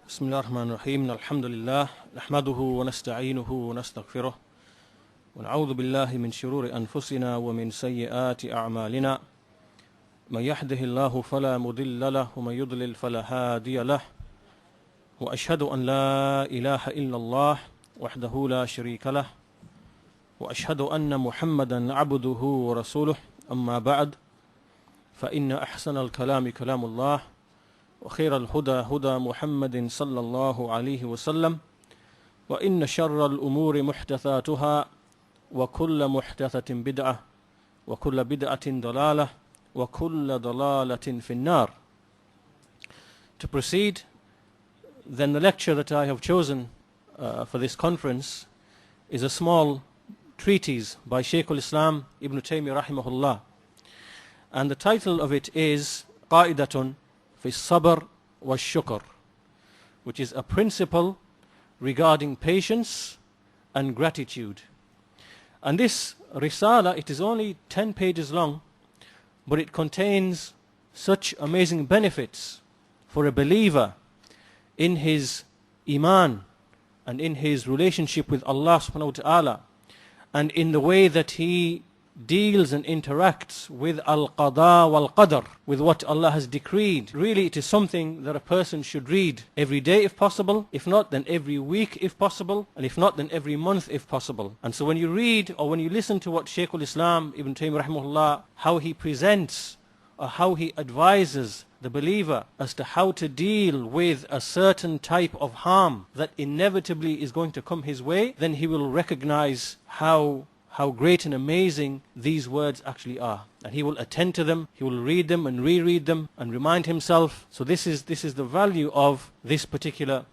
بسم الله الرحمن الرحيم الحمد لله نحمده ونستعينه ونستغفره ونعوذ بالله من شرور أنفسنا ومن سيئات أعمالنا من يهده الله فلا مضل له ومن يضلل فلا هادي له وأشهد أن لا إله إلا الله وحده لا شريك له وأشهد أن محمدا عبده ورسوله أما بعد فإن أحسن الكلام كلام الله وخير الهدى هدى محمد صلى الله عليه وسلم وإن شر الأمور محدثاتها وكل محدثة بدعة وكل بدعة ضلالة وكل ضلالة في النار. To proceed, then the lecture that I have chosen for this conference is a small treatise by Shaikhul-Islam Ibn Taymiyyah rahimahullah, and the title of it is قاعدة في الصبر والشكر, which is a principle regarding patience and gratitude. And this risala, it is only 10 pages long, but it contains such amazing benefits for a believer in his iman and in his relationship with Allah subhanahu wa ta'ala, and in the way that he deals and interacts with al-qada wal-qadr, with what Allah has decreed. Really, it is something that a person should read every day if possible, if not then every week if possible, and if not then every month if possible. And so when you read or when you listen to what Shaikhul-Islam Ibn Taymiyyah rahimahullah, how he presents or how he advises the believer as to how to deal with a certain type of harm that inevitably is going to come his way, then he will recognize how great and amazing these words actually are. And he will attend to them, he will read them and reread them and remind himself. So this is the value of this particular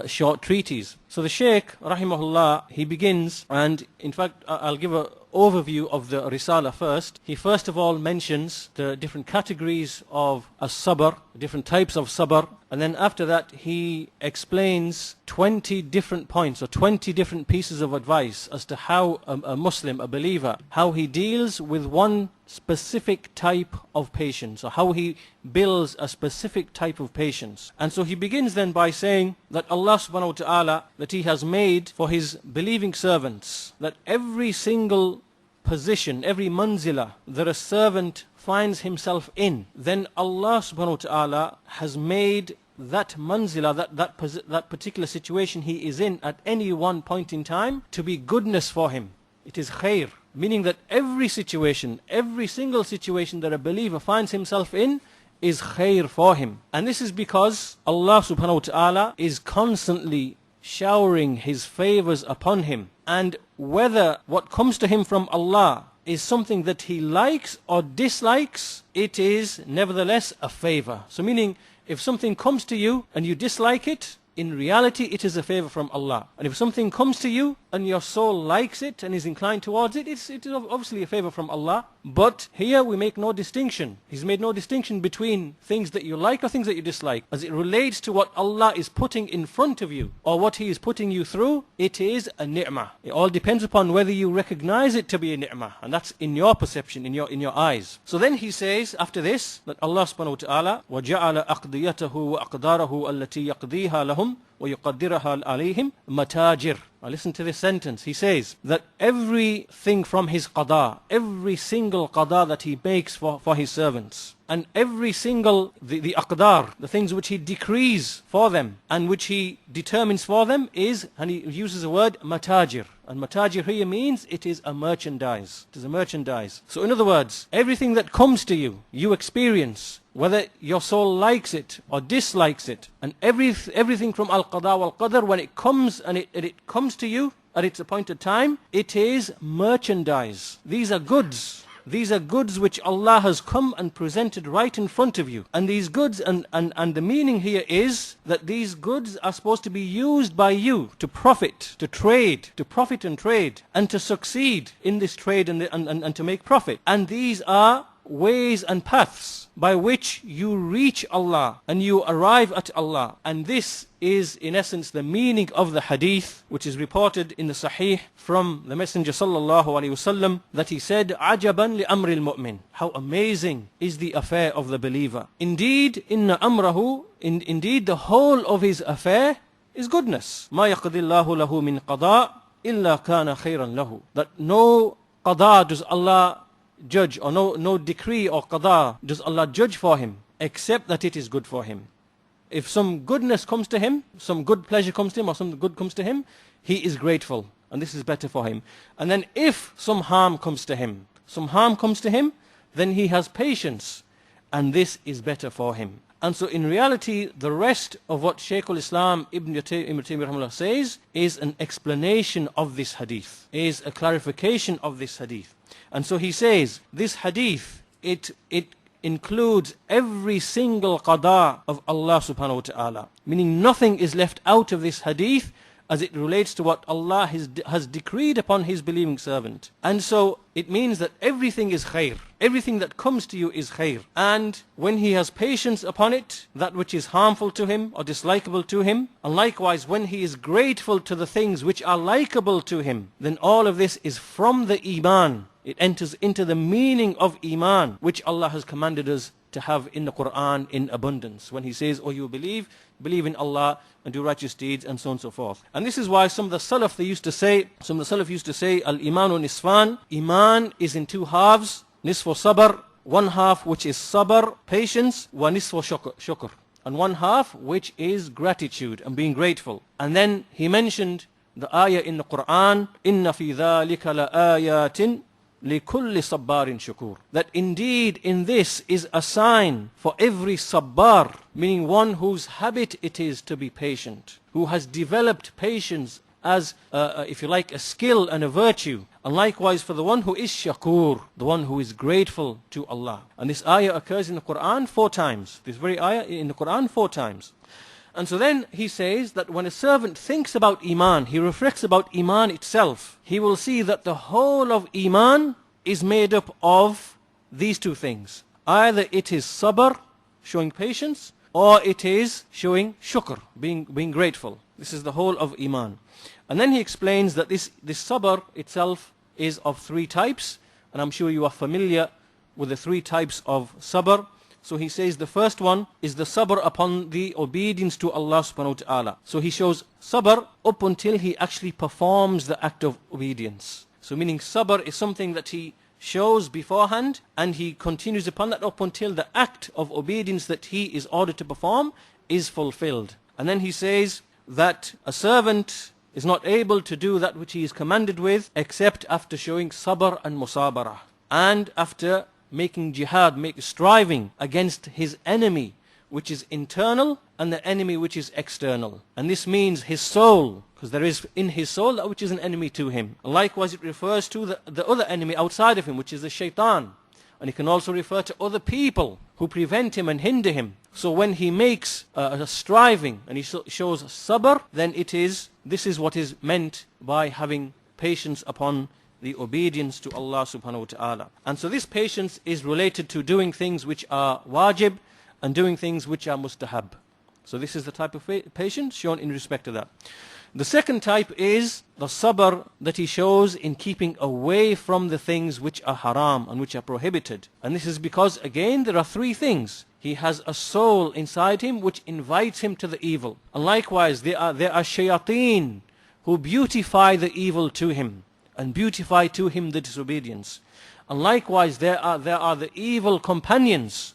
short treatise. So the Shaykh, rahimahullah, he begins, and in fact I'll give an overview of the Risala first. He first of all mentions the different categories of as-sabr, different types of sabr, and then after that he explains 20 different points or 20 different pieces of advice as to how a Muslim, a believer, how he deals with one specific type of patience, or how he builds a specific type of patience. And so he begins then by saying that Allah subhanahu wa ta'ala, that he has made for his believing servants, that every single position, every manzila that a servant finds himself in, then Allah subhanahu wa ta'ala has made that manzila, that particular situation he is in at any one point in time, to be goodness for him. It is khair, meaning that every situation, every single situation that a believer finds himself in is khair for him. And this is because Allah subhanahu wa ta'ala is constantly showering his favors upon him. And whether what comes to him from Allah is something that he likes or dislikes, it is nevertheless a favor. So meaning, if something comes to you and you dislike it, in reality it is a favor from Allah. And if something comes to you and your soul likes it and is inclined towards it, it is obviously a favor from Allah. But here we make no distinction. He's made no distinction between things that you like or things that you dislike. As it relates to what Allah is putting in front of you or what He is putting you through, it is a ni'mah. It all depends upon whether you recognize it to be a ni'mah, and that's in your perception, in your eyes. So then he says after this that Allah subhanahu wa ta'ala وَجَعَلَ أَقْضِيَتَهُ وَأَقْدَارَهُ الَّتِي يَقْضِيهَا لَهُمْ وَيُقَدِّرَهَا عَلَيْهِمْ مَتَاجِرْ. Now listen to this sentence. He says that everything from his qada, every single qada that he makes for his servants, and every single, the aqdar, the things which he decrees for them and which he determines for them is, and he uses the word matajir. And matajir here means it is a merchandise. It is a merchandise. So in other words, everything that comes to you, you experience, whether your soul likes it or dislikes it, and everything from al-qada wal-qadr, when it comes and it comes to you at its appointed time, it is merchandise. These are goods. These are goods which Allah has come and presented right in front of you. And these goods, and the meaning here is that these goods are supposed to be used by you to profit, to trade, to profit and trade, and to succeed in this trade and to make profit. And these are ways and paths by which you reach Allah and you arrive at Allah. And this is in essence the meaning of the hadith which is reported in the Sahih from the Messenger sallallahu alaihi wasallam, that he said, "Ajaban li amril mu'min." How amazing is the affair of the believer. Indeed, inna amrahu, indeed the whole of his affair is goodness. Ma yaqdillahu lahu min qada illa kana khayran lahu. That no qada does Allah judge, or no decree or qada does Allah judge for him, except that it is good for him. If some goodness comes to him, some good pleasure comes to him, or some good comes to him, he is grateful, and this is better for him. And then if some harm comes to him, then he has patience, and this is better for him. And so in reality, the rest of what Shaikhul-Islam Ibn Taymiyyah says is an explanation of this hadith, is a clarification of this hadith. And so he says, this hadith, it includes every single qada of Allah subhanahu wa ta'ala. Meaning nothing is left out of this hadith as it relates to what Allah has decreed upon His believing servant. And so it means that everything is khair. Everything that comes to you is khair. And when he has patience upon it, that which is harmful to him or dislikable to him, and likewise when he is grateful to the things which are likable to him, then all of this is from the iman. It enters into the meaning of iman, which Allah has commanded us to have in the Quran in abundance. When He says, "Oh, you believe in Allah and do righteous deeds," and so on and so forth. And this is why some of the Salaf used to say, "Al-imanu nisfan." Iman is in two halves. Nisfu sabr, one half which is sabr, patience, wa nisfu shukr, and one half which is gratitude and being grateful. And then he mentioned the ayah in the Quran, "Inna fi dhalika la ayatin likulli sabbarin shukur." That indeed in this is a sign for every sabbar, meaning one whose habit it is to be patient, who has developed patience as, if you like, a skill and a virtue. And likewise for the one who is shakur, the one who is grateful to Allah. And this ayah occurs in the Quran 4 times. This very ayah in the Quran 4 times. And so then he says that when a servant thinks about iman, he reflects about iman itself, he will see that the whole of iman is made up of these two things. Either it is sabr, showing patience, or it is showing shukr, being grateful. This is the whole of iman. And then he explains that this sabr itself is of 3 types, and I'm sure you are familiar with the 3 types of sabr. So he says the first one is the sabr upon the obedience to Allah subhanahu wa ta'ala. So he shows sabr up until he actually performs the act of obedience. So meaning sabr is something that he shows beforehand, and he continues upon that up until the act of obedience that he is ordered to perform is fulfilled. And then he says that a servant is not able to do that which he is commanded with except after showing sabr and musabara, and after making jihad, striving against his enemy which is internal and the enemy which is external. And this means his soul, because there is in his soul that which is an enemy to him. And likewise it refers to the other enemy outside of him, which is the shaitan. And it can also refer to other people who prevent him and hinder him. So when he makes a striving and he shows sabr, then this is what is meant by having patience upon the obedience to Allah subhanahu wa ta'ala. And so this patience is related to doing things which are wajib and doing things which are mustahab. So this is the type of patience shown in respect to that. The second type is the sabr that he shows in keeping away from the things which are haram and which are prohibited. And this is because, again, there are 3 things. He has a soul inside him which invites him to the evil. And likewise, there are shayateen who beautify the evil to him and beautify to him the disobedience. And likewise, there are the evil companions,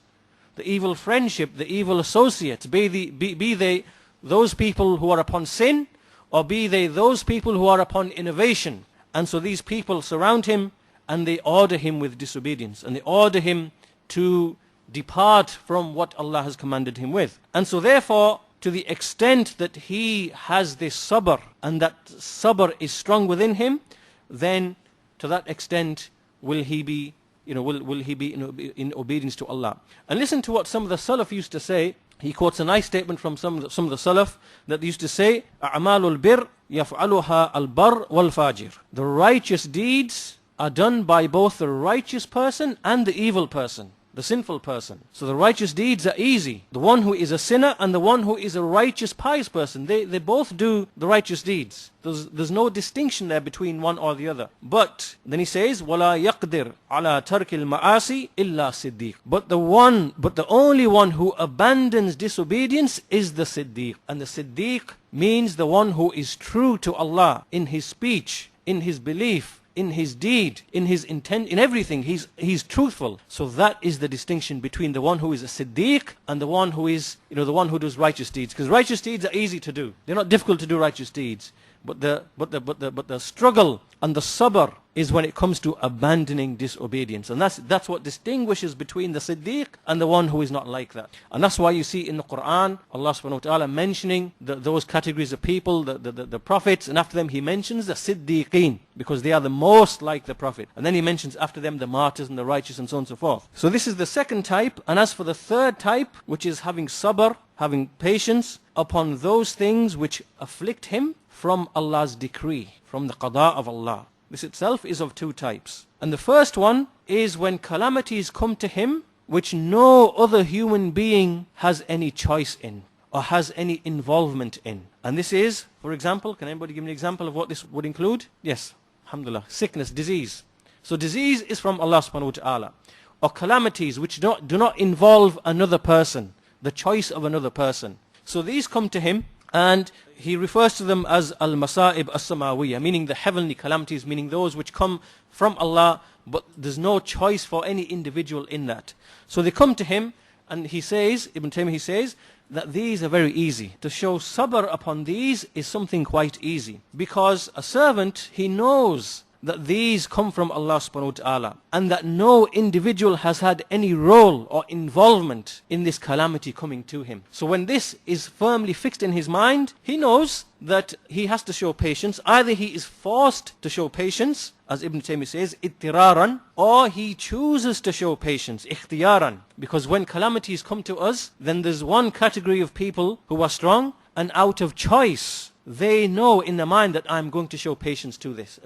the evil friendship, the evil associates, be they those people who are upon sin, or be they those people who are upon innovation. And so these people surround him and they order him with disobedience, and they order him to depart from what Allah has commanded him with. And so therefore, to the extent that he has this sabr, and that sabr is strong within him, then to that extent will he be in obedience to Allah. And listen to what some of the Salaf used to say. He quotes a nice statement from some of the Salaf that used to say, "A'malul bir yaf'aluha al-bar wal-fajir." The righteous deeds are done by both the righteous person and the evil person, the sinful person. So the righteous deeds are easy. The one who is a sinner and the one who is a righteous, pious person, they both do the righteous deeds. There's no distinction there between one or the other. But then he says, وَلَا يَقْدِرْ عَلَى تَرْكِ الْمَعَاصِي إِلَّا صِدِّيقٌ. But the only one who abandons disobedience is the Siddiq. And the Siddiq means the one who is true to Allah in his speech, in his belief, in his deed, in his intent, in everything. He's truthful. So that is the distinction between the one who is a Siddiq and the one who is, the one who does righteous deeds. Because righteous deeds are easy to do. They're not difficult to do righteous deeds. But the struggle and the sabr is when it comes to abandoning disobedience. And that's what distinguishes between the Siddiq and the one who is not like that. And that's why you see in the Quran, Allah subhanahu wa ta'ala mentioning those categories of people, the prophets, and after them he mentions the Siddiqeen, because they are the most like the Prophet. And then he mentions after them the martyrs and the righteous and so on and so forth. So this is the second type. And as for the third type, which is having sabr, having patience upon those things which afflict him from Allah's decree, from the qada of Allah. This itself is of two types. And the first one is when calamities come to him which no other human being has any choice in or has any involvement in. And this is, for example, can anybody give me an example of what this would include? Yes, alhamdulillah, sickness, disease. So disease is from Allah subhanahu wa ta'ala. Or calamities which do not involve another person, the choice of another person. So these come to him, and he refers to them as al-masa'ib as-samawiyya, meaning the heavenly calamities, meaning those which come from Allah, but there's no choice for any individual in that. So they come to him, and he says, Ibn Taymiyyah, he says, that these are very easy. To show sabr upon these is something quite easy. Because a servant, he knows that these come from Allah subhanahu wa ta'ala, and that no individual has had any role or involvement in this calamity coming to him. So when this is firmly fixed in his mind, he knows that he has to show patience. Either he is forced to show patience, as Ibn Taymiyyah says, ittiraran, or he chooses to show patience, ikhtiyaran. Because when calamities come to us, then there's one category of people who are strong, and out of choice, they know in their mind that I'm going to show patience to this,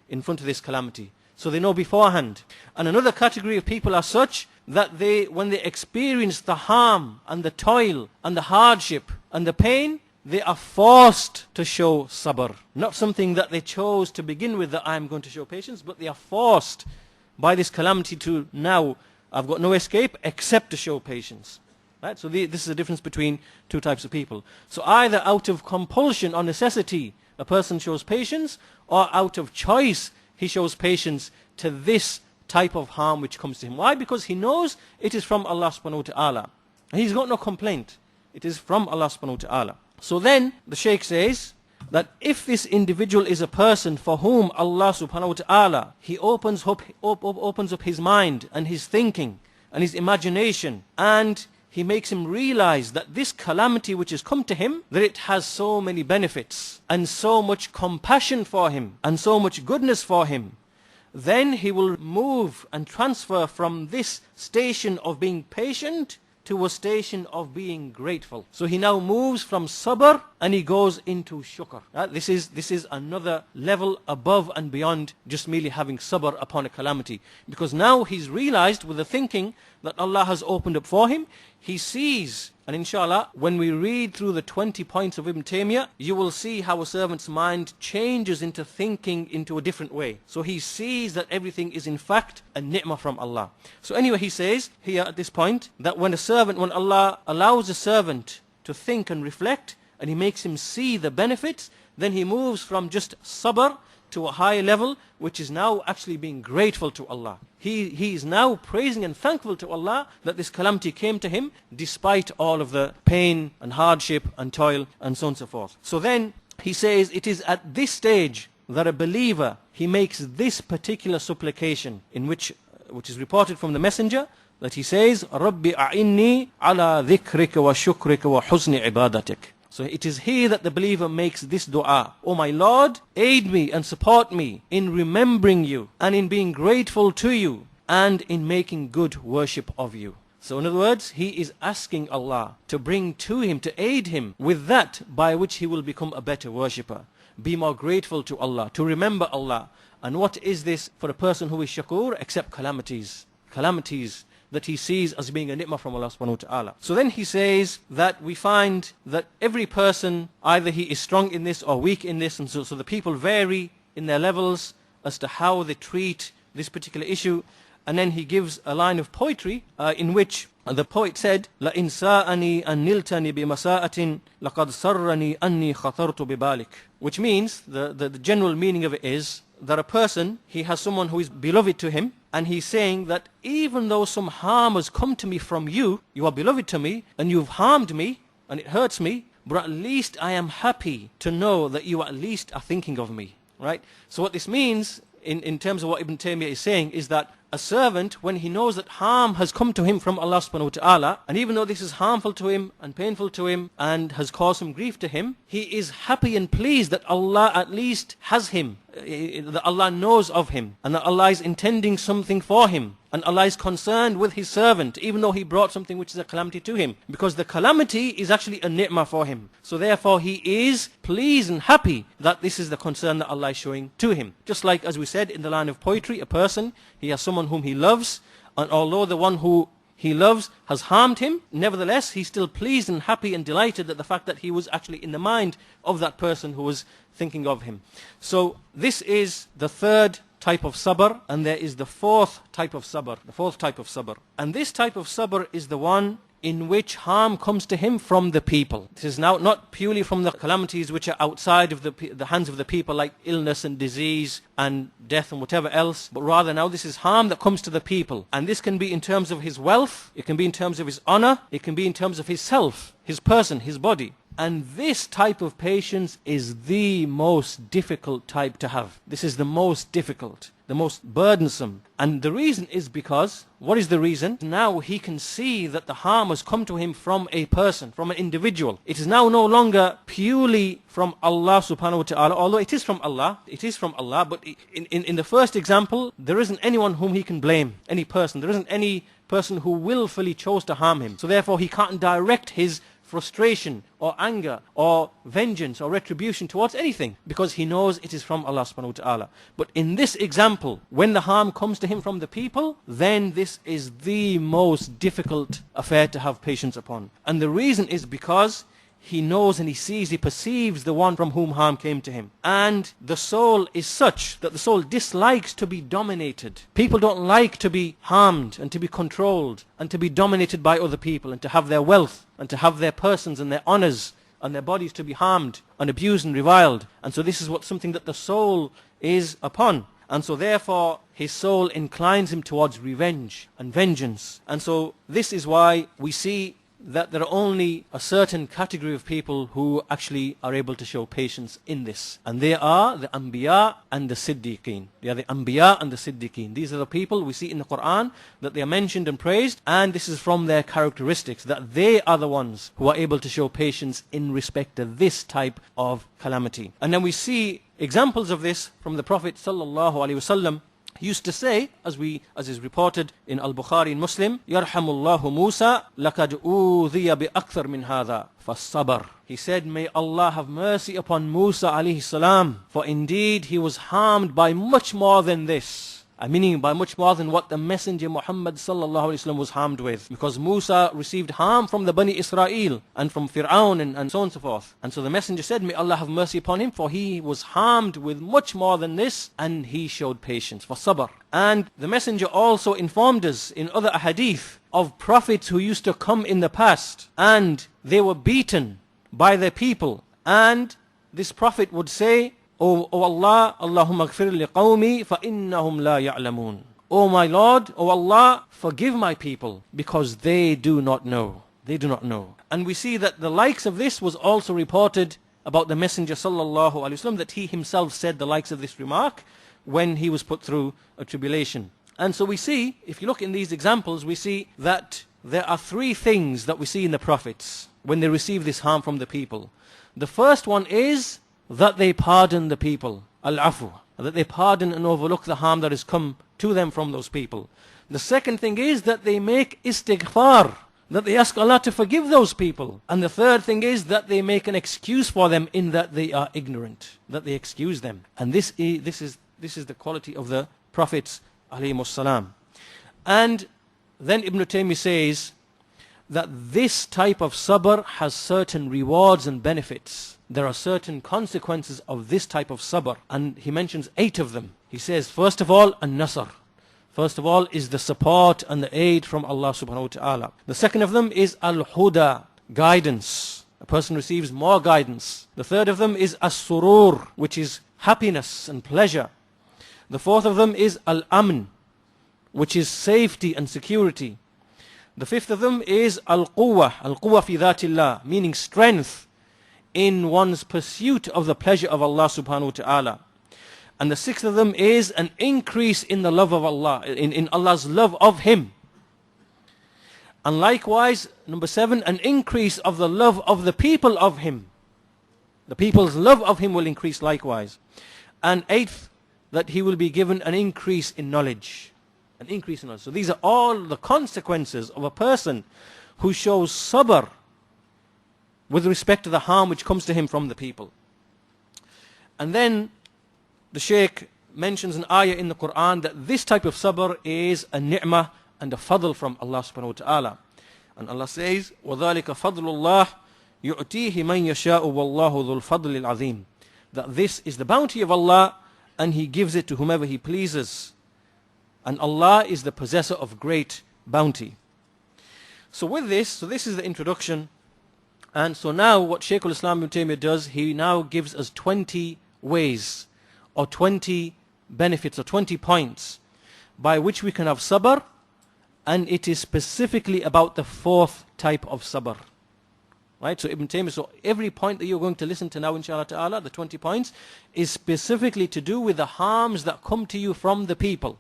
in front of this calamity. So they know beforehand. And another category of people are such that when they experience the harm and the toil and the hardship and the pain, they are forced to show sabr. Not something that they chose to begin with, that I'm going to show patience, but they are forced by this calamity to now, I've got no escape except to show patience. Right? So this is the difference between two types of people. So either out of compulsion or necessity, a person shows patience, or out of choice, he shows patience to this type of harm which comes to him. Why? Because he knows it is from Allah subhanahu wa ta'ala. He's got no complaint. It is from Allah subhanahu wa ta'ala. So then the Shaykh says that if this individual is a person for whom Allah subhanahu wa ta'ala, he opens up his mind and his thinking and his imagination, and he makes him realize that this calamity which has come to him, that it has so many benefits and so much compassion for him and so much goodness for him, then he will move and transfer from this station of being patient to a station of being grateful. So he now moves from sabr and he goes into shukr. This is another level above and beyond just merely having sabr upon a calamity. Because now he's realized with the thinking that Allah has opened up for him, he sees, and inshallah, when we read through the 20 points of Ibn Taymiyyah, you will see how a servant's mind changes into thinking into a different way. So he sees that everything is in fact a ni'mah from Allah. So anyway, he says here at this point that when Allah allows a servant to think and reflect, and he makes him see the benefits, then he moves from just sabr to a higher level, which is now actually being grateful to Allah. He is now praising and thankful to Allah that this calamity came to him despite all of the pain and hardship and toil and so on and so forth. So then he says it is at this stage that a believer, he makes this particular supplication, in which is reported from the Messenger, that he says, Rabbi a'inni ala dhikrika wa shukrika wa husni ibadatik. So it is here that the believer makes this dua. Oh my Lord, aid me and support me in remembering you and in being grateful to you and in making good worship of you. So in other words, he is asking Allah to bring to him, to aid him with that by which he will become a better worshipper, be more grateful to Allah, to remember Allah. And what is this for a person who is shakur? Except calamities. Calamities that he sees as being a ni'mah from Allah subhanahu wa ta'ala. So then he says that we find that every person, either he is strong in this or weak in this, and so the people vary in their levels as to how they treat this particular issue. And then he gives a line of poetry in which the poet said, لَإِنْ سَاءَنِي أَنْ نِلْتَنِي بِمَسَاءَةٍ لَقَدْ سَرَّنِي أَنِّي خَطَرْتُ بِبَالِكَ. Which means, the general meaning of it is that a person, he has someone who is beloved to him, and he's saying that even though some harm has come to me from you, you are beloved to me, and you've harmed me, and it hurts me, but at least I am happy to know that you at least are thinking of me. Right? So what this means, in terms of what Ibn Taymiyyah is saying, is that a servant, when he knows that harm has come to him from Allah subhanahu wa ta'ala, and even though this is harmful to him and painful to him and has caused some grief to him, he is happy and pleased that Allah at least has him, that Allah knows of him, and that Allah is intending something for him, and Allah is concerned with his servant, even though he brought something which is a calamity to him, because the calamity is actually a ni'mah for him. So therefore he is pleased and happy that this is the concern that Allah is showing to him. Just like as we said in the line of poetry, a person, he has someone whom he loves, and although the one who he loves has harmed him, nevertheless he's still pleased and happy and delighted at the fact that he was actually in the mind of that person who was thinking of him. So this is the third type of sabr, and there is the fourth type of sabr, and this type of sabr is the one in which harm comes to him from the people. This is now not purely from the calamities which are outside of the hands of the people, like illness and disease and death and whatever else, but rather now this is harm that comes to the people. And this can be in terms of his wealth, it can be in terms of his honor, it can be in terms of his self, his person, his body. And this type of patience is the most difficult type to have. This is the most difficult, the most burdensome. And the reason is because, what is the reason? Now he can see that the harm has come to him from a person, from an individual. It is now no longer purely from Allah subhanahu wa ta'ala, although it is from Allah, but in the first example, there isn't anyone whom he can blame, any person. There isn't any person who willfully chose to harm him. So therefore he can't direct his frustration or anger or vengeance or retribution towards anything, because he knows it is from Allah subhanahu wa ta'ala. But in this example, when the harm comes to him from the people, then this is the most difficult affair to have patience upon. And the reason is because he knows and he sees, he perceives the one from whom harm came to him. And the soul is such that the soul dislikes to be dominated. People don't like to be harmed and to be controlled and to be dominated by other people and to have their wealth and to have their persons and their honors and their bodies to be harmed and abused and reviled. And so this is something that the soul is upon. And so therefore his soul inclines him towards revenge and vengeance. And so this is why we see that there are only a certain category of people who actually are able to show patience in this. And they are the Anbiya and the Siddiqeen. They are the Anbiya and the Siddiqeen. These are the people we see in the Quran that they are mentioned and praised, and this is from their characteristics, that they are the ones who are able to show patience in respect to this type of calamity. And then we see examples of this from the Prophet sallallahu alaihi wasallam. He used to say, as is reported in Al-Bukhari and Muslim, Yarhamullahu Musa, lakad udhiya bi akthar min hadha, fassabar. He said, may Allah have mercy upon Musa alayhi salam, for indeed he was harmed by much more than this. Meaning by much more than what the Messenger Muhammad sallallahu alaihi wasallam was harmed with. Because Musa received harm from the Bani Israel and from Fir'aun and so on and so forth. And so the Messenger said, may Allah have mercy upon him, for he was harmed with much more than this, and he showed patience, for sabr. And the Messenger also informed us in other ahadith of prophets who used to come in the past, and they were beaten by their people. And this prophet would say, O Allah, Allahumma gfir li qawmi fa innahum la ya'lamun. O my Lord, O Allah, forgive my people because they do not know. They do not know. And we see that the likes of this was also reported about the Messenger sallallahu alaihi wasallam, that he himself said the likes of this remark when he was put through a tribulation. And so we see, if you look in these examples, we see that there are three things that we see in the prophets when they receive this harm from the people. The first one is that they pardon the people, al-afu, that they pardon and overlook the harm that has come to them from those people. The second thing is that they make istighfar, that they ask Allah to forgive those people. And the third thing is that they make an excuse for them in that they are ignorant, that they excuse them. And this is the quality of the prophets alayhimus salam. And then Ibn Taymiyyah says that this type of sabr has certain rewards and benefits. There are certain consequences of this type of sabr, and he mentions 8 of them. He says, first of all, an-nasr. First of all is the support and the aid from Allah subhanahu wa ta'ala. The second of them is al-huda, guidance. A person receives more guidance. The third of them is as-surur, which is happiness and pleasure. The fourth of them is al-amn, which is safety and security. The fifth of them is al-quwwah fi dhatillah, meaning strength in one's pursuit of the pleasure of Allah subhanahu wa ta'ala. And the sixth of them is an increase in the love of Allah, in Allah's love of Him. And likewise, number 7, an increase of the love of the people of Him. The people's love of Him will increase likewise. And 8th, that he will be given an increase in knowledge. An increase in knowledge. So these are all the consequences of a person who shows sabr with respect to the harm which comes to him from the people. And then the Shaykh mentions an ayah in the Quran that this type of sabr is a ni'mah and a fadl from Allah subhanahu wa ta'ala. And Allah says, وَذَلِكَ فَضْلُ اللَّهِ يُؤْتِيهِ مَنْ يَشَاءُ وَاللَّهُ ذُو الْفَضْلِ الْعَظِيمِ. That this is the bounty of Allah and He gives it to whomever He pleases. And Allah is the possessor of great bounty. So with this, this is the introduction. And so now what Shaikhul-Islam Ibn Taymiyyah does, he now gives us 20 ways or 20 benefits or 20 points by which we can have sabr, and it is specifically about the 4th type of sabr. Right? So Ibn Taymiyyah, so every point that you're going to listen to now, inshallah ta'ala, the 20 points, is specifically to do with the harms that come to you from the people,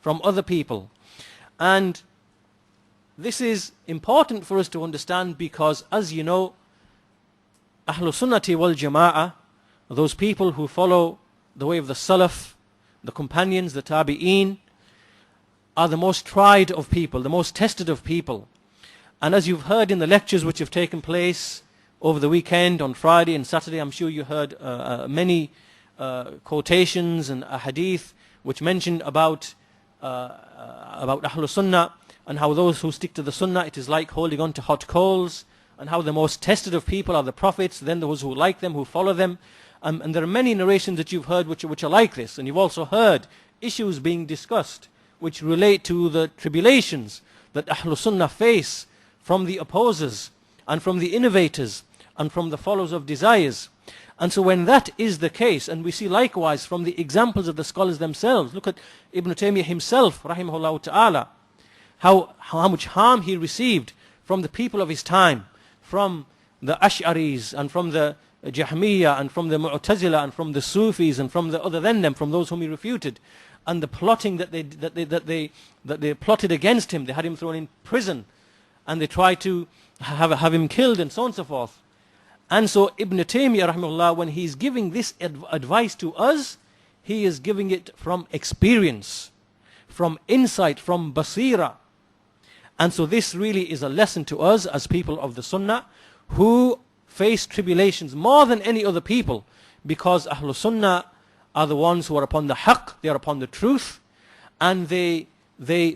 from other people. And this is important for us to understand because, as you know, Ahlus Sunnati wal Jama'ah, those people who follow the way of the Salaf, the companions, the Tabi'een, are the most tried of people, the most tested of people. And as you've heard in the lectures which have taken place over the weekend, on Friday and Saturday, I'm sure you heard many quotations and hadith which mentioned about Ahlul Sunnah, and how those who stick to the Sunnah, it is like holding on to hot coals, and how the most tested of people are the prophets, then those who like them, who follow them. And there are many narrations that you've heard which are like this. And you've also heard issues being discussed which relate to the tribulations that Ahlul Sunnah face from the opposers and from the innovators and from the followers of desires. And so when that is the case, and we see likewise from the examples of the scholars themselves, look at Ibn Taymiyyah himself, rahimahullah ta'ala, how much harm he received from the people of his time, from the Ash'aris and from the Jahmiyyah and from the Mu'tazila and from the Sufis and from the other than them, from those whom he refuted, and the plotting that they plotted against him. They had him thrown in prison, and they tried to have him killed, and so on and so forth. And so Ibn Taymiyyah rahimahullah, when he's giving this advice to us, he is giving it from experience, from insight, from basira. And so this really is a lesson to us as people of the Sunnah who face tribulations more than any other people, because Ahlul Sunnah are the ones who are upon the haqq, they are upon the truth, and they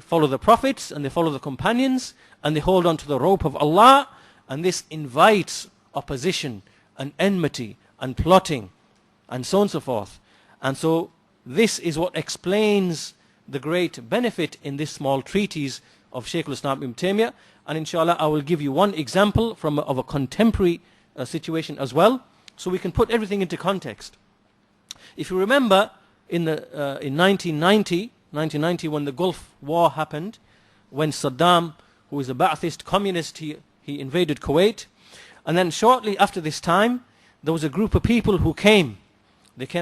follow the prophets and they follow the companions and they hold on to the rope of Allah, and this invites opposition and enmity and plotting and so on and so forth. And so this is what explains the great benefit in this small treatise of Shaikhul-Islam Ibn Taymiyyah. And inshallah I will give you one example of a contemporary situation as well, so we can put everything into context. If you remember in 1990 when the Gulf War happened, when Saddam, who is a Ba'athist communist, he invaded Kuwait, and then shortly after this time there was a group of people who came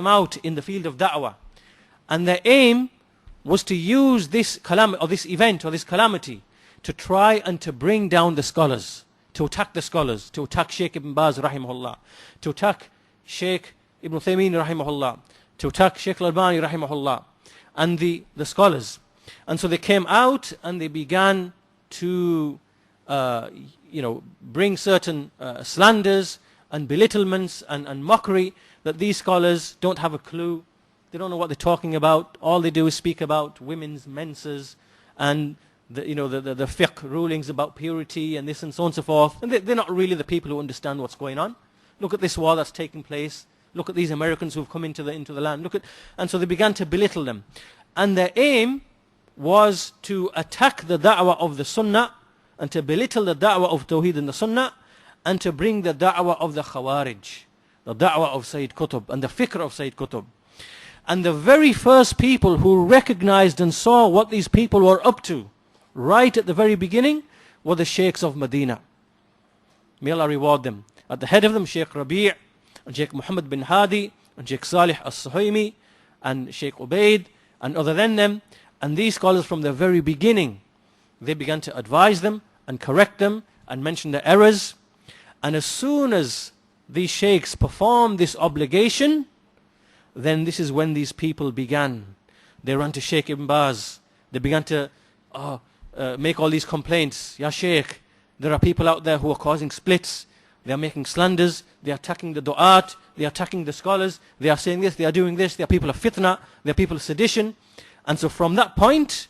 out in the field of da'wah, and their aim was to use this event or this calamity to try and to bring down the scholars, to attack the scholars, to attack Shaykh Ibn Baz rahimahullah, to attack Shaykh Ibn Taymiyyah rahimahullah, to attack Shaykh Al-Albani rahimahullah, and the scholars. And so they came out and they began to bring certain slanders and belittlements and mockery that these scholars don't have a clue. They don't know what they're talking about. All they do is speak about women's menses and the fiqh rulings about purity and this and so on and so forth. And they're not really the people who understand what's going on. Look at this war that's taking place. Look at these Americans who've come into the land. And so they began to belittle them. And their aim was to attack the da'wah of the Sunnah and to belittle the da'wah of Tawheed and the Sunnah and to bring the da'wah of the Khawarij, the da'wah of Sayyid Qutb and the fikr of Sayyid Qutb. And the very first people who recognized and saw what these people were up to right at the very beginning were the Sheikhs of Medina. May Allah reward them. At the head of them, Shaykh Rabi' and Shaykh Muhammad bin Hadi and Shaykh Salih as-Suhaimi and Shaykh Ubaid and other than them. And these scholars from the very beginning, they began to advise them and correct them and mention their errors. And as soon as these sheikhs performed this obligation, then this is when these people began. They ran to Shaykh Ibn Baz. They began to make all these complaints. Ya Shaykh, there are people out there who are causing splits. They are making slanders. They are attacking the du'at. They are attacking the scholars. They are saying this. They are doing this. They are people of fitna. They are people of sedition. And so from that point,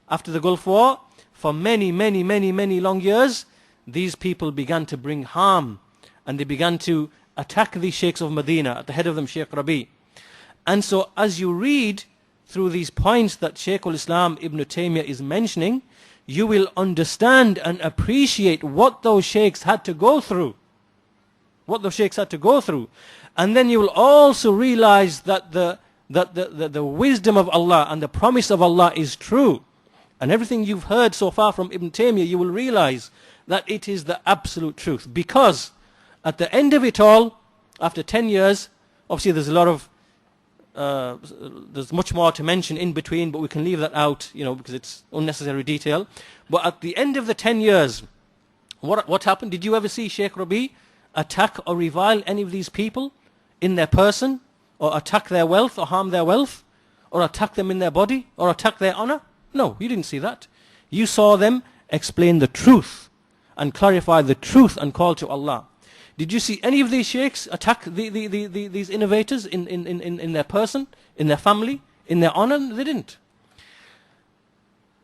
after the Gulf War, for many long years, these people began to bring harm. And they began to attack the sheikhs of Medina, at the head of them Shaykh Rabi. And so as you read through these points that Shaikhul-Islam Ibn Taymiyyah is mentioning, you will understand and appreciate what those sheikhs had to go through. What those sheikhs had to go through. And then you will also realize that the wisdom of Allah and the promise of Allah is true. And everything you've heard so far from Ibn Taymiyyah, you will realize that it is the absolute truth. Because at the end of it all, after 10 years, obviously there's a lot of, there's much more to mention in between, but we can leave that out, because it's unnecessary detail. But at the end of the 10 years, what happened? Did you ever see Shaykh Rabi attack or revile any of these people in their person, or attack their wealth, or harm their wealth, or attack them in their body, or attack their honor? No, you didn't see that. You saw them explain the truth and clarify the truth and call to Allah. Did you see any of these sheikhs attack these innovators in their person, in their family, in their honor? They didn't.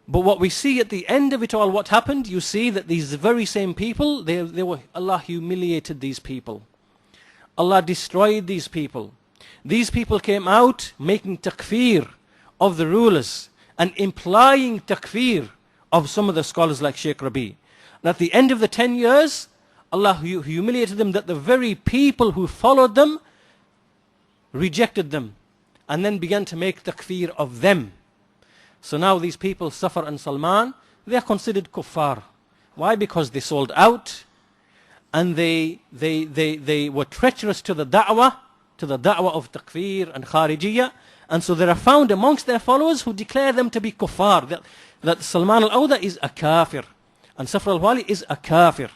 But what we see at the end of it all, what happened? You see that these very same people, Allah humiliated these people. Allah destroyed these people. These people came out making takfir of the rulers and implying takfir of some of the scholars like Shaykh Rabi. And at the end of the 10 years, Allah humiliated them that the very people who followed them rejected them and then began to make takfir of them. So now these people, Safar and Salman, they are considered kuffar. Why? Because they sold out and they were treacherous to the da'wah of takfir and kharijiyya. And so there are found amongst their followers who declare them to be kuffar. That Salman al-Awda is a kafir and Safar al-Wali is a kafir.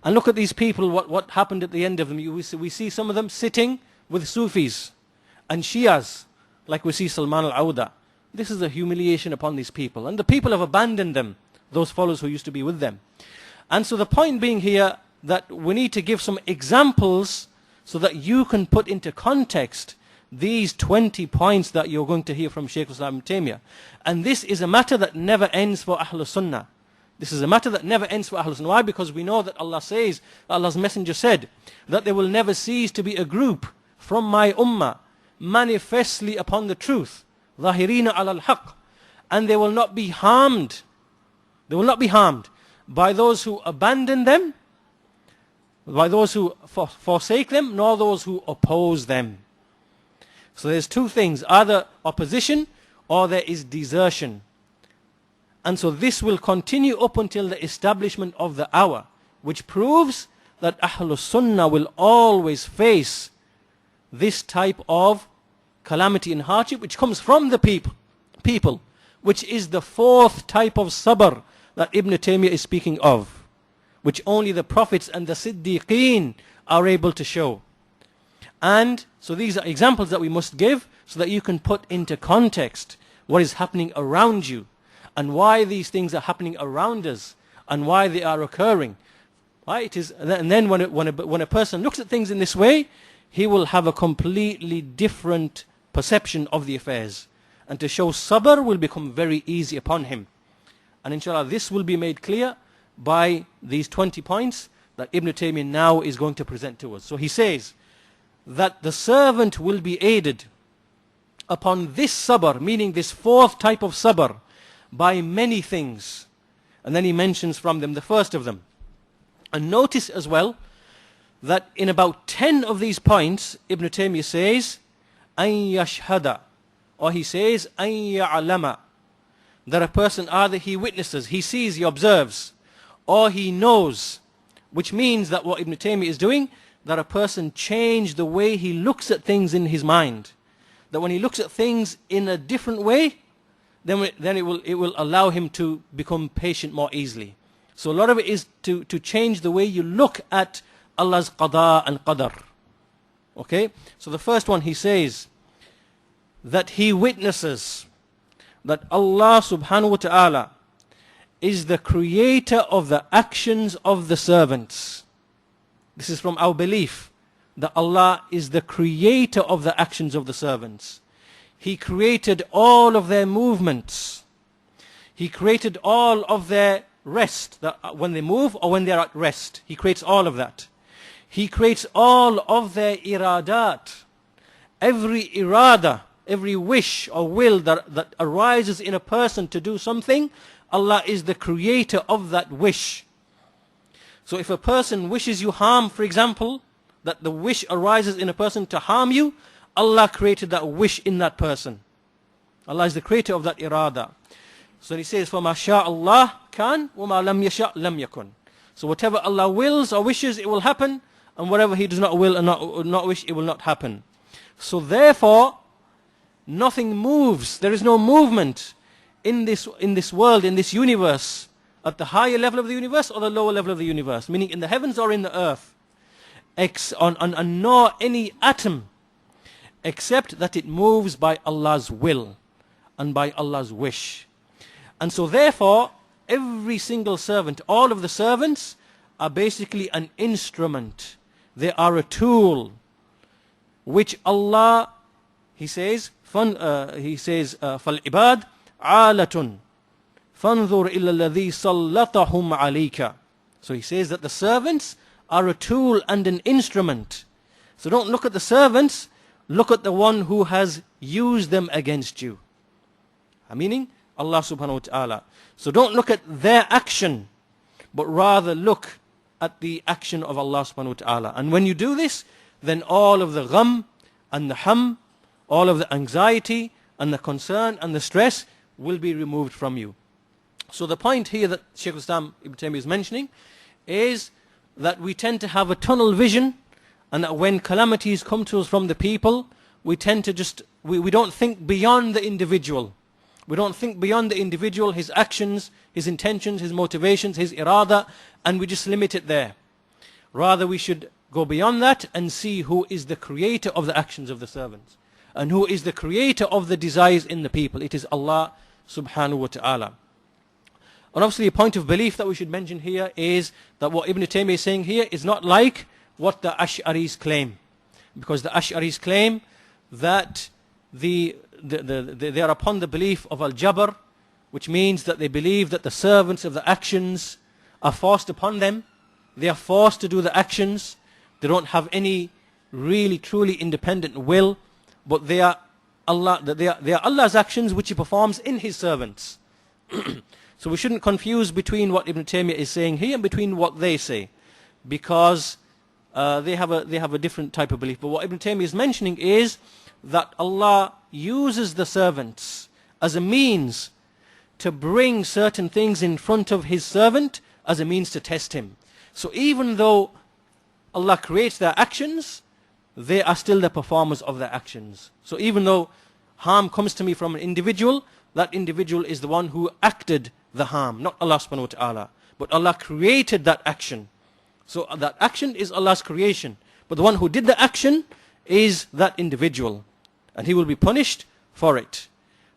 And look at these people, what happened at the end of them. We see some of them sitting with Sufis and Shias, like we see Salman al-Awda. This is a humiliation upon these people. And the people have abandoned them, those followers who used to be with them. And so the point being here that we need to give some examples so that you can put into context these 20 points that you're going to hear from Shaikhul-Islam Ibn Taymiyyah. And this is a matter that never ends for Ahlul Sunnah. This is a matter that never ends for Ahlul Sunnah. Why? Because we know that Allah says, Allah's Messenger said, that there will never cease to be a group from my ummah manifestly upon the truth, ظاهرين على الحق, and they will not be harmed. They will not be harmed by those who abandon them, by those who forsake them, nor those who oppose them. So there's two things, either opposition or there is desertion. And so this will continue up until the establishment of the hour, which proves that Ahlus Sunnah will always face this type of calamity and hardship which comes from the people, which is the fourth type of sabr that Ibn Taymiyyah is speaking of, which only the prophets and the Siddiqeen are able to show. And so these are examples that we must give so that you can put into context what is happening around you, and why these things are happening around us, and why they are occurring. Right? And then when a person looks at things in this way, he will have a completely different perception of the affairs. And to show sabr will become very easy upon him. And inshallah, this will be made clear by these 20 points that Ibn Taymiyyah now is going to present to us. So he says that the servant will be aided upon this sabr, meaning this fourth type of sabr, by many things. And then he mentions from them the first of them. And notice as well that in about 10 of these points, Ibn Taymiyyah says, أَن يَشْهَدَ, or he says, أَن يَعْلَمَ, that a person either he witnesses, he sees, he observes, or he knows, which means that what Ibn Taymiyyah is doing, that a person change the way he looks at things in his mind. That when he looks at things in a different way, then it will allow him to become patient more easily. So a lot of it is to change the way you look at Allah's qada and qadar. Okay? So the first one, he says that he witnesses that Allah subhanahu wa ta'ala is the creator of the actions of the servants. This is from our belief that Allah is the creator of the actions of the servants. He created all of their movements. He created all of their rest, that when they move or when they are at rest. He creates all of that. He creates all of their iradat. Every irada, every wish or will that arises in a person to do something, Allah is the creator of that wish. So if a person wishes you harm, for example, that the wish arises in a person to harm you, Allah created that wish in that person. Allah is the creator of that irada. So he says, فَمَا شَاءَ اللَّهُ كَانَ وَمَا لَمْ يَشَاء لَمْ يَكُنْ. So whatever Allah wills or wishes, it will happen, and whatever He does not will and not wish, it will not happen. So therefore, nothing moves. There is no movement in this world, in this universe, at the higher level of the universe or the lower level of the universe, meaning in the heavens or in the earth, nor any atom, except that it moves by Allah's will and by Allah's wish. And so therefore, every single servant, all of the servants are basically an instrument. They are a tool which Allah, He says, فَالْعِبَادِ عَالَةٌ فَانْظُرْ إِلَّا الَّذِي سَلَّطَهُمْ عَلَيْكَ. So He says that the servants are a tool and an instrument. So don't look at the servants, look at the one who has used them against you. Meaning Allah subhanahu wa ta'ala. So don't look at their action, but rather look at the action of Allah subhanahu wa ta'ala. And when you do this, then all of the gham and the ham, all of the anxiety and the concern and the stress will be removed from you. So the point here that Shaikhul-Islam Ibn Taymiyyah is mentioning is that we tend to have a tunnel vision, and that when calamities come to us from the people, we tend to we don't think beyond the individual. We don't think beyond the individual, his actions, his intentions, his motivations, his irada, and we just limit it there. Rather, we should go beyond that and see who is the creator of the actions of the servants, and who is the creator of the desires in the people. It is Allah subhanahu wa ta'ala. And obviously a point of belief that we should mention here is that what Ibn Taymiyyah is saying here is not like what the Ash'aris claim. Because the Ash'aris claim that they are upon the belief of Al-Jabr, which means that they believe that the servants of the actions are forced upon them. They are forced to do the actions. They don't have any really truly independent will, but they are Allah's actions which He performs in His servants. So we shouldn't confuse between what Ibn Taymiyyah is saying here and between what they say, because they have a different type of belief. But what Ibn Taymiyyah is mentioning is that Allah uses the servants as a means to bring certain things in front of His servant as a means to test him. So even though Allah creates their actions, they are still the performers of their actions. So even though harm comes to me from an individual, that individual is the one who acted the harm, not Allah subhanahu wa ta'ala. But Allah created that action. So that action is Allah's creation. But the one who did the action is that individual. And he will be punished for it.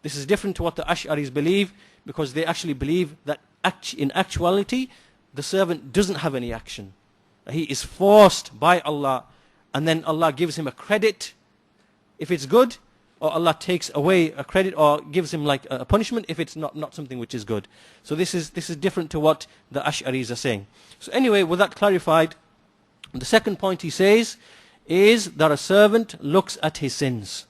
This is different to what the Ash'aris believe, because they actually believe that in actuality, the servant doesn't have any action. He is forced by Allah, and then Allah gives him a credit if it's good, or Allah takes away a credit or gives him like a punishment if it's not something which is good. So this is different to what the Ash'aris are saying. So anyway, with that clarified, the second point he says is that a servant looks at his sins.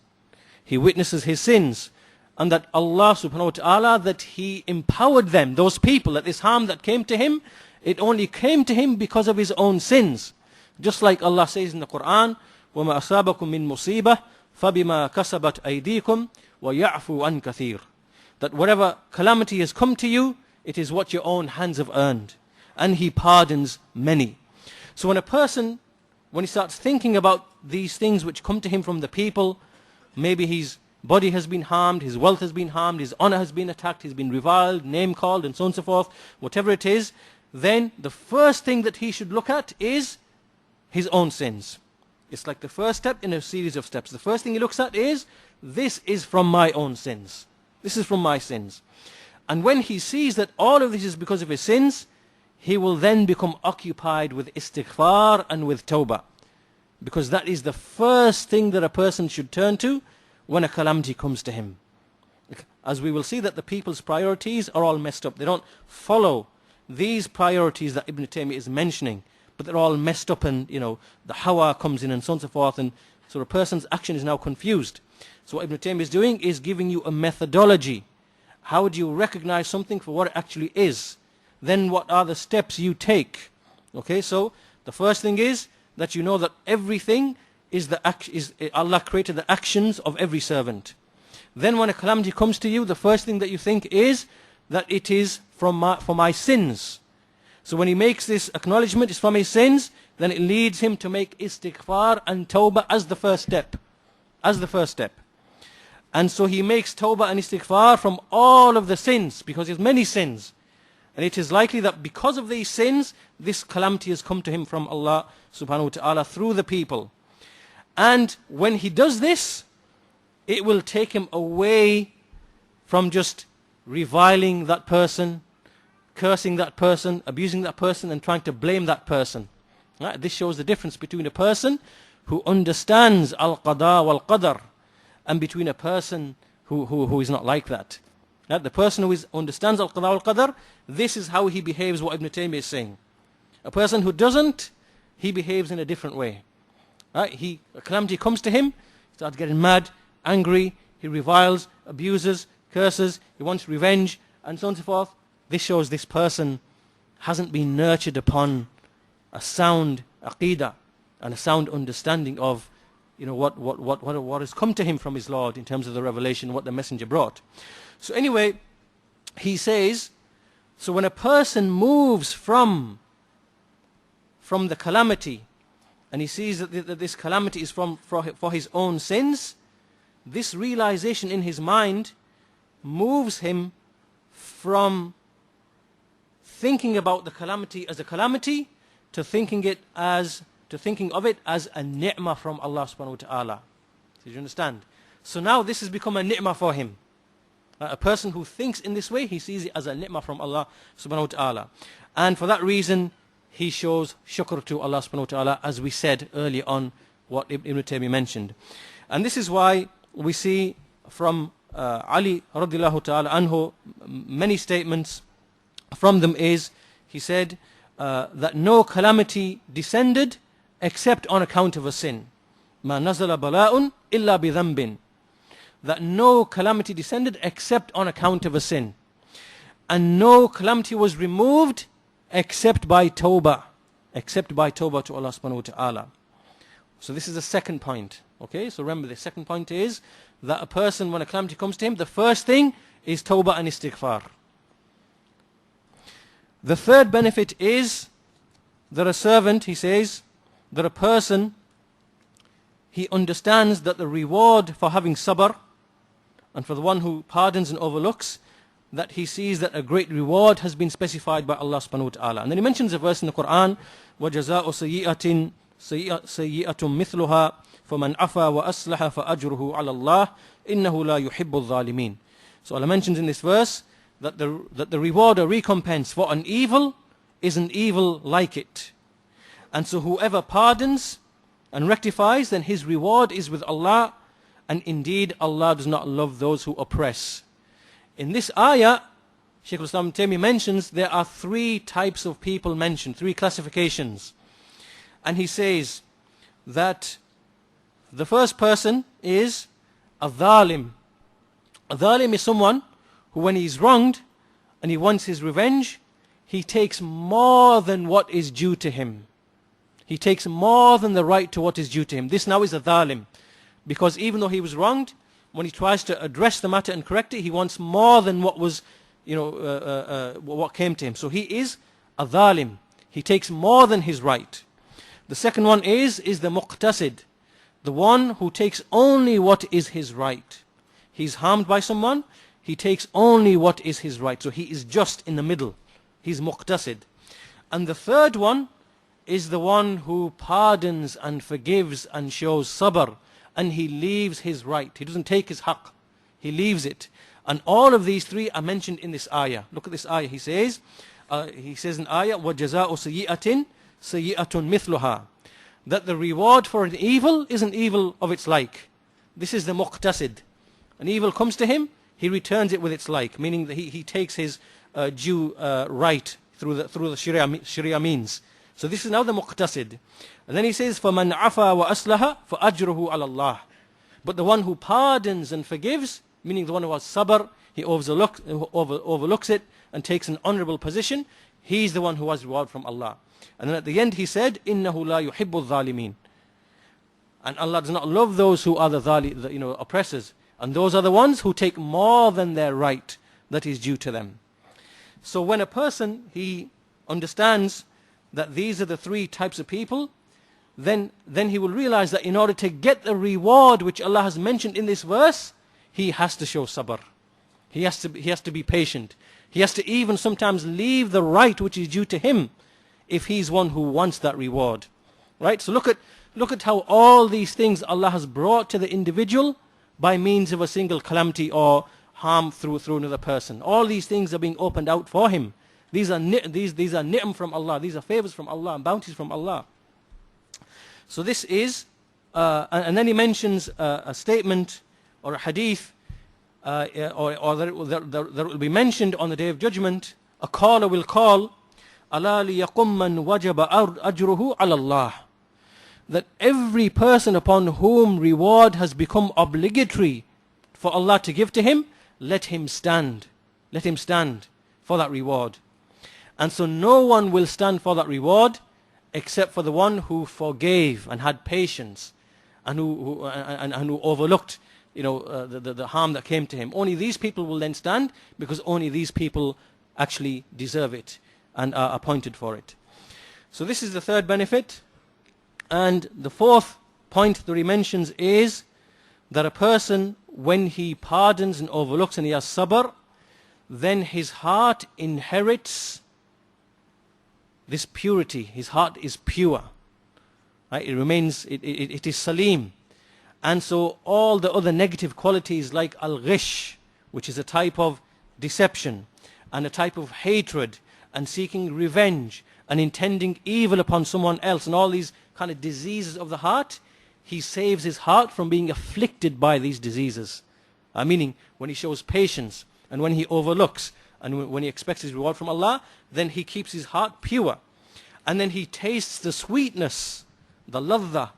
He witnesses his sins, and that Allah subhanahu wa ta'ala, that He empowered them, those people, that this harm that came to him, it only came to him because of his own sins. Just like Allah says in the Quran, وَمَا أَصَابَكُم مِّن مُّصِيبَةٍ فَبِمَا كَسَبَتْ أَيْدِيكُمْ وَيَعْفُوا عَنْ كَثِيرٍ. That whatever calamity has come to you, it is what your own hands have earned. And He pardons many. So when a person, when he starts thinking about these things which come to him from the people, maybe his body has been harmed, his wealth has been harmed, his honor has been attacked, he's been reviled, name called, and so on and so forth, whatever it is, then the first thing that he should look at is his own sins. It's like the first step in a series of steps. The first thing he looks at is, this is from my own sins. This is from my sins. And when he sees that all of this is because of his sins, he will then become occupied with istighfar and with tawbah. Because that is the first thing that a person should turn to when a calamity comes to him. As we will see that the people's priorities are all messed up. They don't follow these priorities that Ibn Taymiyyah is mentioning, but they're all messed up, and the hawa comes in and so on and so forth, and so a person's action is now confused. So what Ibn Taymiyyah is doing is giving you a methodology. How do you recognize something for what it actually is? Then what are the steps you take? Okay, so the first thing is that you know that everything is Allah created the actions of every servant. Then when a calamity comes to you, the first thing that you think is that it is for my sins. So when he makes this acknowledgement, it's from his sins, then it leads him to make istighfar and tawbah as the first step. As the first step. And so he makes tawbah and istighfar from all of the sins, because he has many sins. And it is likely that because of these sins, this calamity has come to him from Allah subhanahu wa ta'ala through the people. And when he does this, it will take him away from just reviling that person, cursing that person, abusing that person, and trying to blame that person. Right? This shows the difference between a person who understands al-qada wal-qadar and between a person who is not like that. Right? The person who understands al-qada wal-qadar, this is how he behaves, what Ibn Taymiyyah is saying. A person who doesn't, he behaves in a different way. Right? A calamity comes to him, he starts getting mad, angry, he reviles, abuses, curses, he wants revenge, and so on and so forth. This shows this person hasn't been nurtured upon a sound aqeedah and a sound understanding of what has come to him from his Lord in terms of the revelation, what the messenger brought. So anyway, he says, so when a person moves from the calamity, and he sees that this calamity is for his own sins, this realization in his mind moves him from thinking about the calamity as a calamity to thinking of it as a ni'mah from Allah subhanahu wa ta'ala. Did you understand? So now this has become a ni'mah for him. A person who thinks in this way, he sees it as a ni'mah from Allah subhanahu wa ta'ala. And for that reason, he shows shukr to Allah subhanahu wa ta'ala, as we said earlier on, what Ibn Taymiyyah mentioned. And this is why we see from Ali radiallahu ta'ala anhu, many statements. From them is, he said, that no calamity descended except on account of a sin. مَا نَزَلَ بَلَاءٌ إِلَّا بِذَنْبٍ. That no calamity descended except on account of a sin. And no calamity was removed except by tawbah. Except by tawbah to Allah subhanahu wa ta'ala. So this is the second point. Okay, so remember the second point is that a person, when a calamity comes to him, the first thing is tawbah and istighfar. The third benefit is that a servant, he says, that a person, he understands that the reward for having sabr, and for the one who pardons and overlooks, that he sees that a great reward has been specified by Allah subhanahu wa ta'ala. And then he mentions a verse in the Quran, وَجَزَاءُ سَيِّئَةٍ سَيِّئَةٌ مِثْلُهَا فَمَنْ عَفَى وَأَصْلَحَ فَأَجْرُهُ عَلَى اللَّهِ إِنَّهُ لَا يُحِبُّ الظَّالِمِينَ. So Allah mentions in this verse that the reward or recompense for an evil is an evil like it. And so whoever pardons and rectifies, then his reward is with Allah, and indeed Allah does not love those who oppress. In this ayah, Shaikhul-Islam Ibn Taymiyyah mentions there are three types of people mentioned, three classifications. And he says that the first person is a dhalim. A dhalim is someone who, when he's wronged and he wants his revenge, he takes more than what is due to him. He takes more than the right to what is due to him. This now is a dhalim. Because even though he was wronged, when he tries to address the matter and correct it, he wants more than what was, what came to him. So he is a dhalim. He takes more than his right. The second one is the muqtasid, the one who takes only what is his right. He's harmed by someone, he takes only what is his right. So he is just in the middle. He's muqtasid. And the third one is the one who pardons and forgives and shows sabr, and he leaves his right. He doesn't take his haqq, he leaves it. And all of these three are mentioned in this ayah. Look at this ayah. He says in ayah, وَجَزَاءُ سَيِّئَةٍ سَيِّئَةٌ مِثْلُهَا, that the reward for an evil is an evil of its like. This is the muqtasid. An evil comes to him, he returns it with its like, meaning that he takes his due right through the Sharia means. So this is now the muqtasid. And then he says, فَمَنْ عَفَى وَأَصْلَحَ فَأَجْرُهُ عَلَى اللَّهِ, but the one who pardons and forgives, meaning the one who has sabr, he overlooks it and takes an honorable position, he's the one who has reward from Allah. And then at the end he said, إِنَّهُ لَا يُحِبُّ الظَّالِمِينَ, and Allah does not love those who are the oppressors. And those are the ones who take more than their right that is due to them. So when a person, he understands that these are the three types of people, then he will realize that in order to get the reward which Allah has mentioned in this verse, he has to show sabr. He has to be patient. He has to even sometimes leave the right which is due to him if he's one who wants that reward. Right? So look at how all these things Allah has brought to the individual by means of a single calamity or harm through another person. All these things are being opened out for him. These are ni'am from Allah. These are favors from Allah and bounties from Allah. So this is, and then he mentions a statement or a hadith, or that will be mentioned on the Day of Judgment. A caller will call, أَلَا لِيَقُمْ مَنْ وَجَبَ أَجْرُهُ عَلَى اللَّهِ, that every person upon whom reward has become obligatory for Allah to give to him, let him stand. Let him stand for that reward. And so no one will stand for that reward except for the one who forgave and had patience and who overlooked the harm that came to him. Only these people will then stand, because only these people actually deserve it and are appointed for it. So this is the third benefit. And the fourth point that he mentions is that a person, when he pardons and overlooks and he has sabr, then his heart inherits this purity. His heart is pure. Right? It remains, it is salim. And so all the other negative qualities like al-ghish, which is a type of deception and a type of hatred and seeking revenge and intending evil upon someone else, and all these kind of diseases of the heart, he saves his heart from being afflicted by these diseases. Meaning, when he shows patience and when he overlooks and when he expects his reward from Allah, then he keeps his heart pure. And then he tastes the sweetness, the ladha,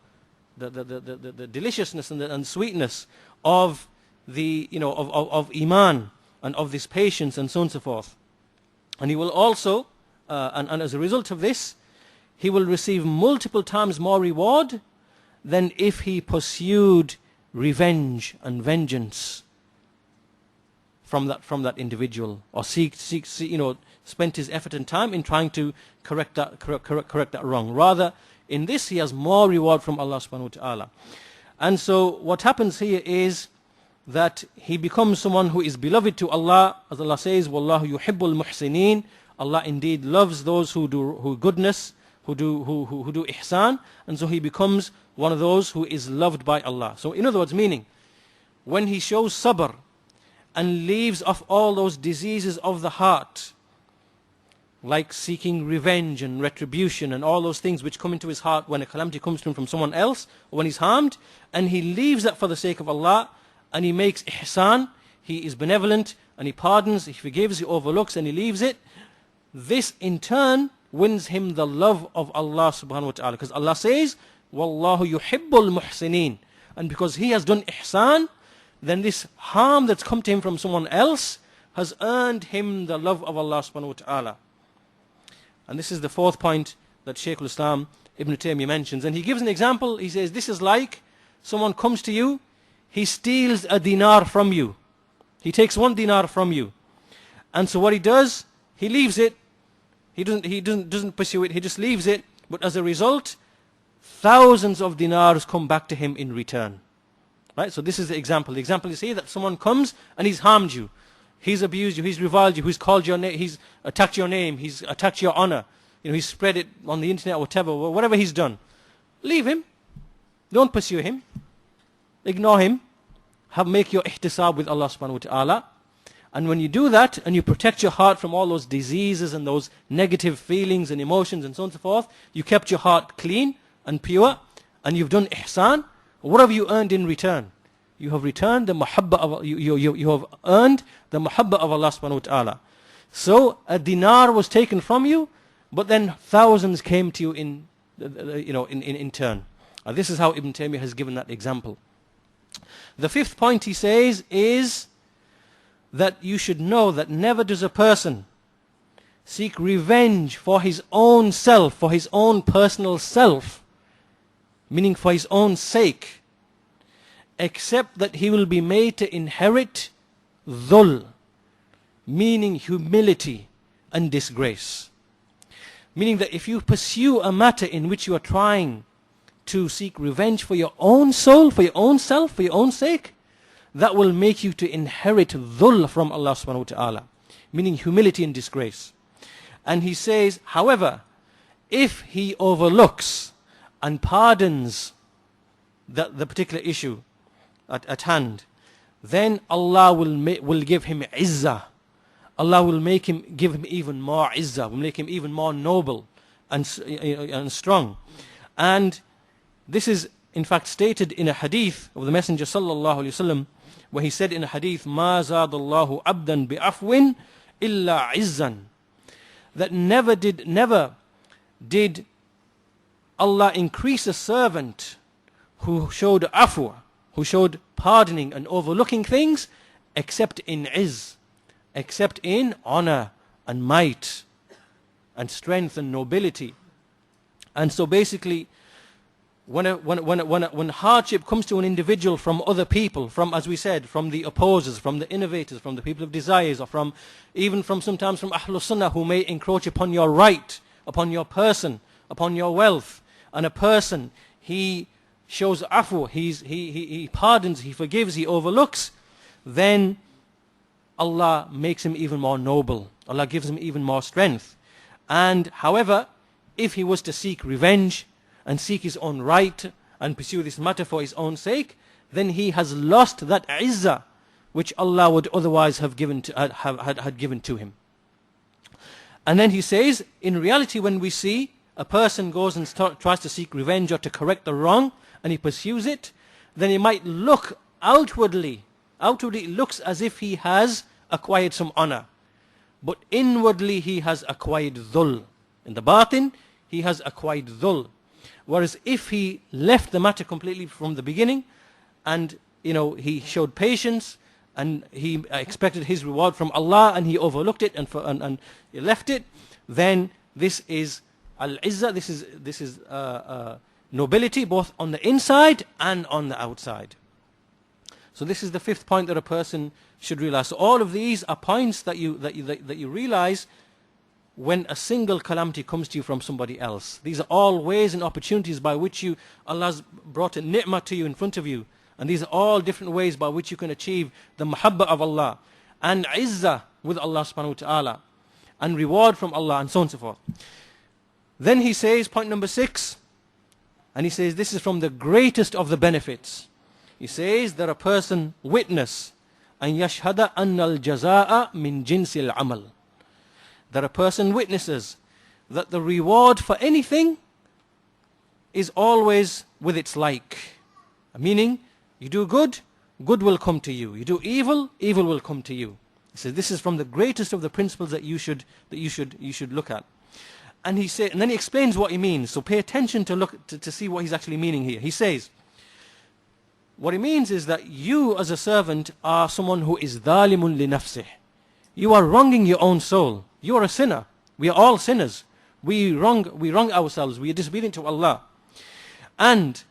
the deliciousness and sweetness of the of iman and of this patience and so on and so forth. And he will also, and as a result of this, he will receive multiple times more reward than if he pursued revenge and vengeance from that individual, or spent his effort and time in trying to correct that wrong. Rather, in this he has more reward from Allah subhanahu wa ta'ala. And so what happens here is that he becomes someone who is beloved to Allah, as Allah says, Wallahu yuhibbul muhsineen. Allah indeed loves those who do goodness, who do ihsan, and so he becomes one of those who is loved by Allah. So in other words, meaning, when he shows sabr and leaves off all those diseases of the heart, like seeking revenge and retribution and all those things which come into his heart when a calamity comes to him from someone else, or when he's harmed, and he leaves that for the sake of Allah, and he makes ihsan, he is benevolent, and he pardons, he forgives, he overlooks, and he leaves it. This in turn wins him the love of Allah subhanahu wa ta'ala, because Allah says, Wallahu yuhibbul muhsinin. And because he has done ihsan, then this harm that's come to him from someone else has earned him the love of Allah subhanahu wa ta'ala. And this is the fourth point that Shaikhul-Islam Ibn Taymiyyah mentions. And he gives an example. He says, this is like someone comes to you, he steals a dinar from you. He takes 1 dinar from you. And so what he does, he leaves it. He doesn't pursue it. He just leaves it. But as a result, thousands of dinars come back to him in return. Right? So this is the example. The example is here that someone comes and he's harmed you. He's abused you, he's reviled you, he's called your name, he's attacked your name, he's attacked your honor. He's spread it on the internet or whatever he's done. Leave him. Don't pursue him. Ignore him. Make your ihtisab with Allah subhanahu wa ta'ala. And when you do that, and you protect your heart from all those diseases and those negative feelings and emotions and so on and so forth, you kept your heart clean and pure, and you've done ihsan, what have you earned in return? You have returned the mahabbah of, you have earned the mahabbah of Allah subhanahu wa ta'ala. So a dinar was taken from you, but then thousands came to you in turn. This is how Ibn Taymiyyah has given that example. The fifth point he says is that you should know that never does a person seek revenge for his own self, for his own personal self, meaning for his own sake, except that he will be made to inherit dhul, meaning humility and disgrace. Meaning that if you pursue a matter in which you are trying to seek revenge for your own soul, for your own self, for your own sake, that will make you to inherit dhul from Allah subhanahu wa ta'ala, meaning humility and disgrace. And he says, however, if he overlooks and pardons the particular issue at hand, then Allah will give him izzah. Allah will give him even more izzah, will make him even more noble and strong. And this is in fact stated in a hadith of the Messenger sallallahu alaihi wasallam, where he said in a hadith, "Ma zadallahu abdan bi'afwin illa izzan," that never did Allah increase a servant who showed afwa, who showed pardoning and overlooking things, except in izz, except in honor and might and strength and nobility. And so basically, when hardship comes to an individual from other people, from, as we said, from the opposers, from the innovators, from the people of desires, or even sometimes from Ahlul Sunnah, who may encroach upon your right, upon your person, upon your wealth, and a person, he shows afu, he pardons, he forgives, he overlooks, then Allah makes him even more noble. Allah gives him even more strength. And however, if he was to seek revenge and seek his own right and pursue this matter for his own sake, then he has lost that izzah which Allah would otherwise have given had given to him. And then he says, in reality, when we see a person goes and tries to seek revenge or to correct the wrong, and he pursues it, then it might look outwardly it looks as if he has acquired some honor, but inwardly he has acquired dhul. In the batin, he has acquired dhul. Whereas if he left the matter completely from the beginning, and he showed patience, and he expected his reward from Allah, and he overlooked it and he left it, then this is al-izzah, this is nobility, both on the inside and on the outside. So this is the fifth point that a person should realize. So all of these are points that you realize when a single calamity comes to you from somebody else. These are all ways and opportunities by which Allah's brought a ni'mah to you in front of you. And these are all different ways by which you can achieve the mahabbah of Allah and izzah with Allah subhanahu wa ta'ala and reward from Allah, and so on and so forth. Then he says, point number 6, and he says this is from the greatest of the benefits. He says that a person witness أن يشهد أن الجزاء من جنس العمل. That a person witnesses that the reward for anything is always with its like. Meaning, you do good, good will come to you. You do evil, evil will come to you. He says this is from the greatest of the principles that you should look at. And then he explains what he means. So pay attention to see what he's actually meaning here. He says, what he means is that you as a servant are someone who is dhalimun li nafsih. You are wronging your own soul. You are a sinner. We are all sinners. We wrong ourselves. We are disobedient to Allah. And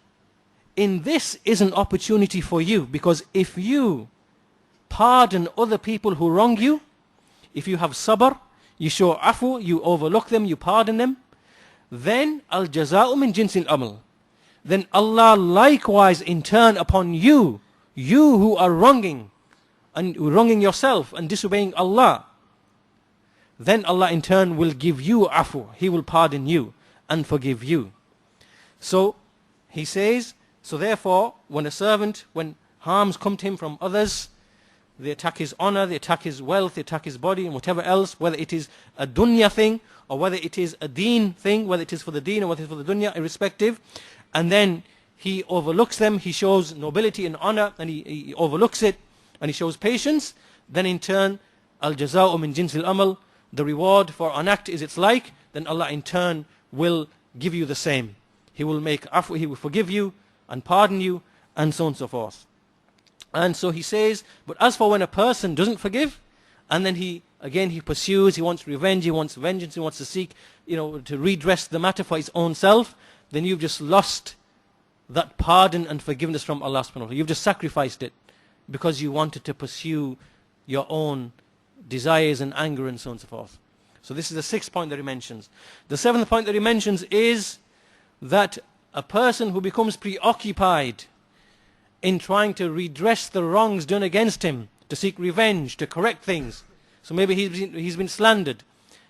in this is an opportunity for you, because if you pardon other people who wrong you, if you have sabr, you show afu, you overlook them, you pardon them, then al jaza'u min jinsil amal. Then Allah likewise in turn upon you who are wronging yourself and disobeying Allah, then Allah in turn will give you afu. He will pardon you and forgive you. So he says, so therefore when harms come to him from others, they attack his honor, they attack his wealth, they attack his body and whatever else, whether it is a dunya thing or whether it is a deen thing, whether it is for the deen or whether it is for the dunya, irrespective, and then he overlooks them, he shows nobility and honor, and he overlooks it, and he shows patience, then in turn, al-jaza'u min jinsil amal, the reward for an act is its like, then Allah in turn will give you the same. He will make afu, He will forgive you and pardon you, and so on and so forth. And so he says, but as for when a person doesn't forgive, and then he pursues, he wants revenge, he wants vengeance, he wants to seek, to redress the matter for his own self, then you've just lost that pardon and forgiveness from Allah subhanahu wa ta'ala. You've just sacrificed it because you wanted to pursue your own desires and anger and so on and so forth. So this is the sixth point that he mentions. The seventh point that he mentions is that a person who becomes preoccupied in trying to redress the wrongs done against him, to seek revenge, to correct things. So maybe he's been slandered,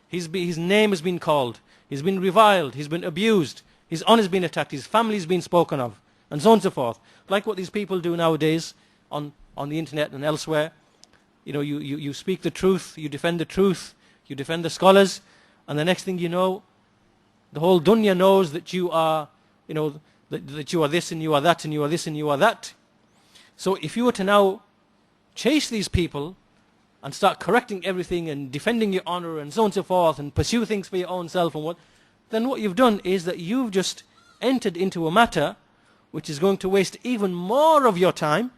his name has been called, he's been reviled, he's been abused, his honor has been attacked, his family has been spoken of, and so on and so forth. Like what these people do nowadays on the internet and elsewhere. You speak the truth, you defend the scholars, and the next thing you know, the whole dunya knows that you are, that you are this and you are that and you are this and you are that. So if you were to now chase these people and start correcting everything and defending your honor and so on and so forth and pursue things for your own self then what you've done is that you've just entered into a matter which is going to waste even more of your time,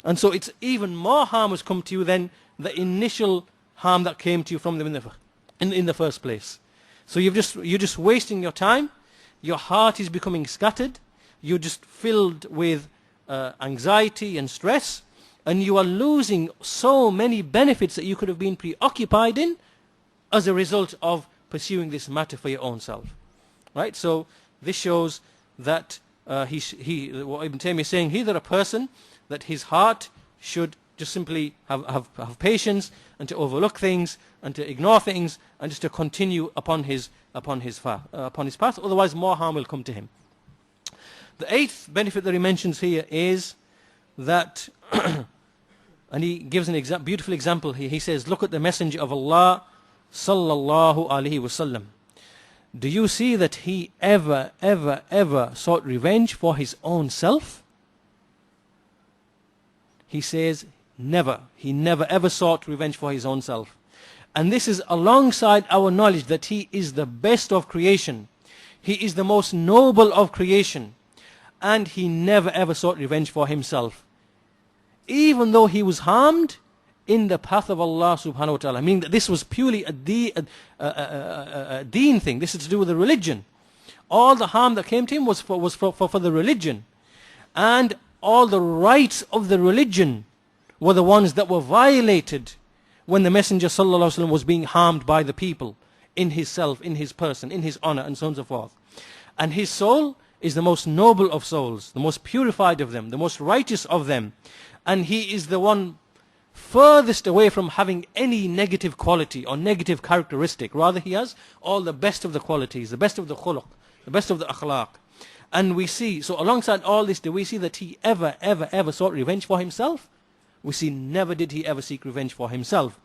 and so it's even more harm has come to you than the initial harm that came to you from them in the first place. So you're just wasting your time, your heart is becoming scattered, you're just filled with anxiety and stress, and you are losing so many benefits that you could have been preoccupied in as a result of pursuing this matter for your own self. Right? So this shows that what Ibn Taymiyyah is saying here, that a person, that his heart should just simply have patience and to overlook things and to ignore things and just to continue upon his path. Otherwise more harm will come to him. The eighth benefit that he mentions here is that, and he gives a beautiful example here. He says, look at the Messenger of Allah sallallahu alaihi wasallam. Do you see that he ever sought revenge for his own self? He says, never. He never ever sought revenge for his own self. And this is alongside our knowledge that he is the best of creation. He is the most noble of creation. And he never ever sought revenge for himself. Even though he was harmed in the path of Allah subhanahu wa ta'ala. Meaning that this was purely a deen thing. This is to do with the religion. All the harm that came to him was for the religion. And all the rights of the religion were the ones that were violated when the Messenger sallallahu alaihi wasallam was being harmed by the people, in his self, in his person, in his honor, and so on and so forth. And his soul is the most noble of souls, the most purified of them, the most righteous of them. And he is the one furthest away from having any negative quality or negative characteristic. Rather, he has all the best of the qualities, the best of the khuluq, the best of the akhlaq. And we see, so alongside all this, do we see that he ever sought revenge for himself? we see never did he ever seek revenge for himself.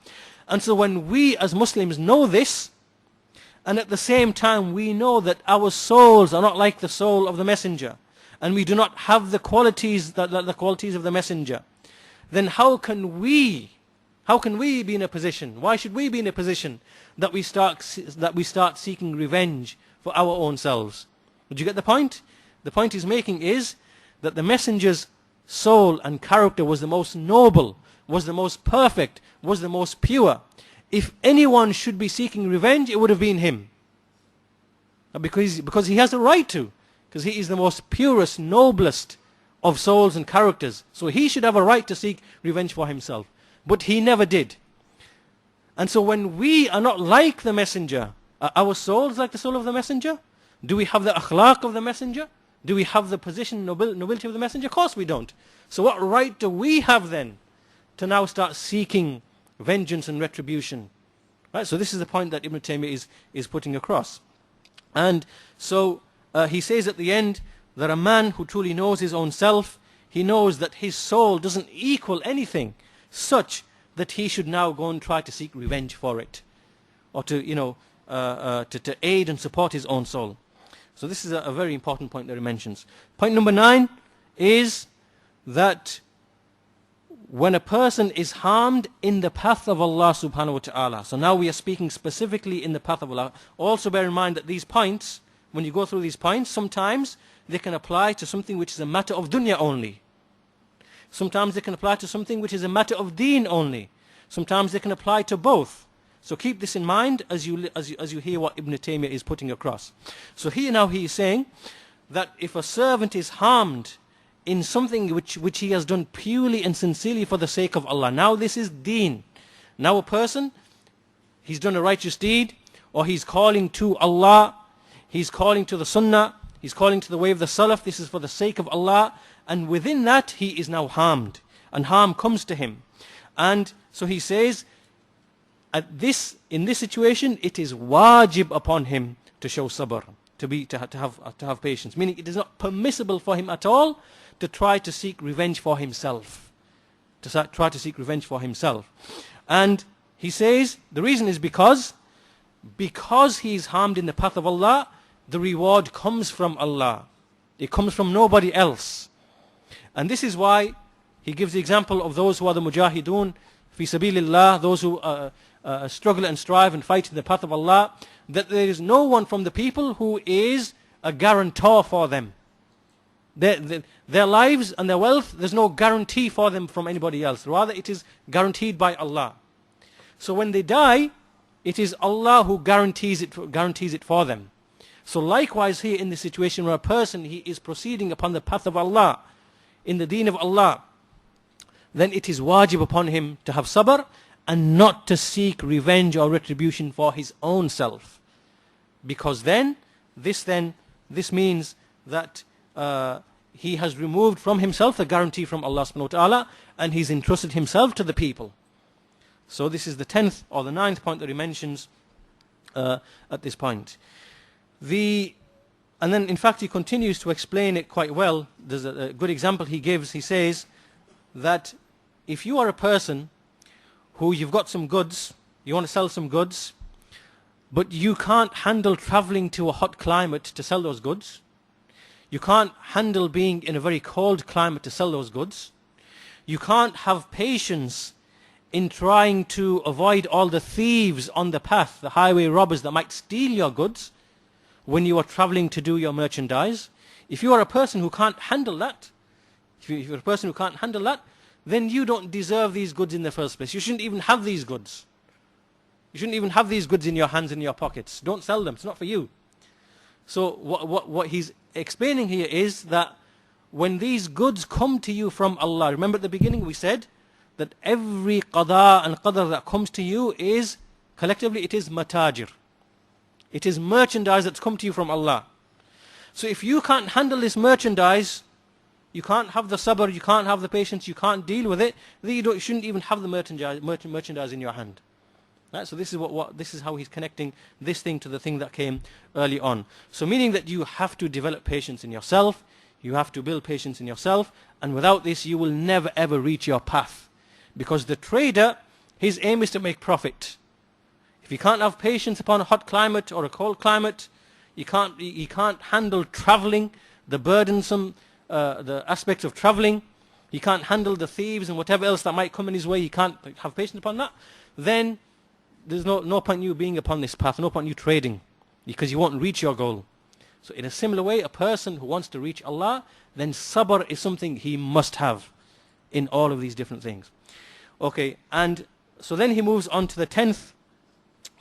And so when we as Muslims know this, and at the same time we know that our souls are not like the soul of the messenger, and we do not have the qualities the qualities of the messenger, then how can we be in a position, why should we be in a position that we start seeking revenge for our own selves? Did you get the point? The point he's making is that the messenger's soul and character was the most noble, was the most perfect, was the most pure. If anyone should be seeking revenge, it would have been him. Because he has a right to. Because he is the most purest, noblest of souls and characters. So he should have a right to seek revenge for himself. But he never did. And so when we are not like the messenger, are our souls like the soul of the messenger? Do we have the akhlaq of the messenger? Do we have the position, nobility of the messenger? Of course we don't. So what right do we have then to now start seeking vengeance and retribution? Right? So this is the point that Ibn Taymiyyah is putting across. And so he says at the end that a man who truly knows his own self, he knows that his soul doesn't equal anything such that he should now go and try to seek revenge for it, or to to aid and support his own soul. So this is a very important point that he mentions. Point number 9 is that when a person is harmed in the path of Allah subhanahu wa ta'ala, so now we are speaking specifically in the path of Allah. Also bear in mind that these points, when you go through these points, sometimes they can apply to something which is a matter of dunya only. Sometimes they can apply to something which is a matter of deen only. Sometimes they can apply to both. So keep this in mind as you hear what Ibn Taymiyyah is putting across. So here now he is saying that if a servant is harmed in something which he has done purely and sincerely for the sake of Allah. Now this is deen. Now a person, he's done a righteous deed, or he's calling to Allah, he's calling to the sunnah, he's calling to the way of the salaf, this is for the sake of Allah, and within that he is now harmed, and harm comes to him. And so he says, in this situation, it is wajib upon him to show sabr, to have patience. Meaning it is not permissible for him at all to try to seek revenge for himself. And he says the reason is because he is harmed in the path of Allah, the reward comes from Allah. It comes from nobody else. And this is why he gives the example of those who are the mujahidun fi sabilillah, those who struggle and strive and fight in the path of Allah, that there is no one from the people who is a guarantor for them. Their lives and their wealth, there's no guarantee for them from anybody else. Rather, it is guaranteed by Allah. So when they die, it is Allah who guarantees it for them. So likewise here in the situation where a person, he is proceeding upon the path of Allah, in the deen of Allah, then it is wajib upon him to have sabr and not to seek revenge or retribution for his own self. Because this means that he has removed from himself the guarantee from Allah subhanahu wa ta'ala, and he's entrusted himself to the people. So this is the 10th or the 9th point that he mentions at this point. And then in fact he continues to explain it quite well. There's a good example he gives. He says that if you are a person who you've got some goods, you want to sell some goods, but you can't handle traveling to a hot climate to sell those goods. You can't handle being in a very cold climate to sell those goods. You can't have patience in trying to avoid all the thieves on the path, the highway robbers that might steal your goods when you are traveling to do your merchandise. If you are a person who can't handle that, then you don't deserve these goods in the first place. You shouldn't even have these goods. You shouldn't even have these goods in your hands, in your pockets. Don't sell them. It's not for you. So what he's explaining here is that when these goods come to you from Allah, remember at the beginning we said that every qada and qadar that comes to you is, collectively, it is matajir. It is merchandise that's come to you from Allah. So if you can't handle this merchandise, you can't have the sabr, you can't have the patience, you can't deal with it, then you shouldn't even have the merchandise in your hand. Right? So this is this is how he's connecting this thing to the thing that came early on. So meaning that you have to develop patience in yourself, you have to build patience in yourself, and without this you will never ever reach your path. Because the trader, his aim is to make profit. If you can't have patience upon a hot climate or a cold climate, you can't handle traveling, the burdensome, the aspects of traveling, he can't handle the thieves and whatever else that might come in his way, he can't have patience upon that, then there's no point in you being upon this path, no point in you trading, because you won't reach your goal. So in a similar way, a person who wants to reach Allah, then sabr is something he must have in all of these different things. Okay, and so then he moves on to the 10th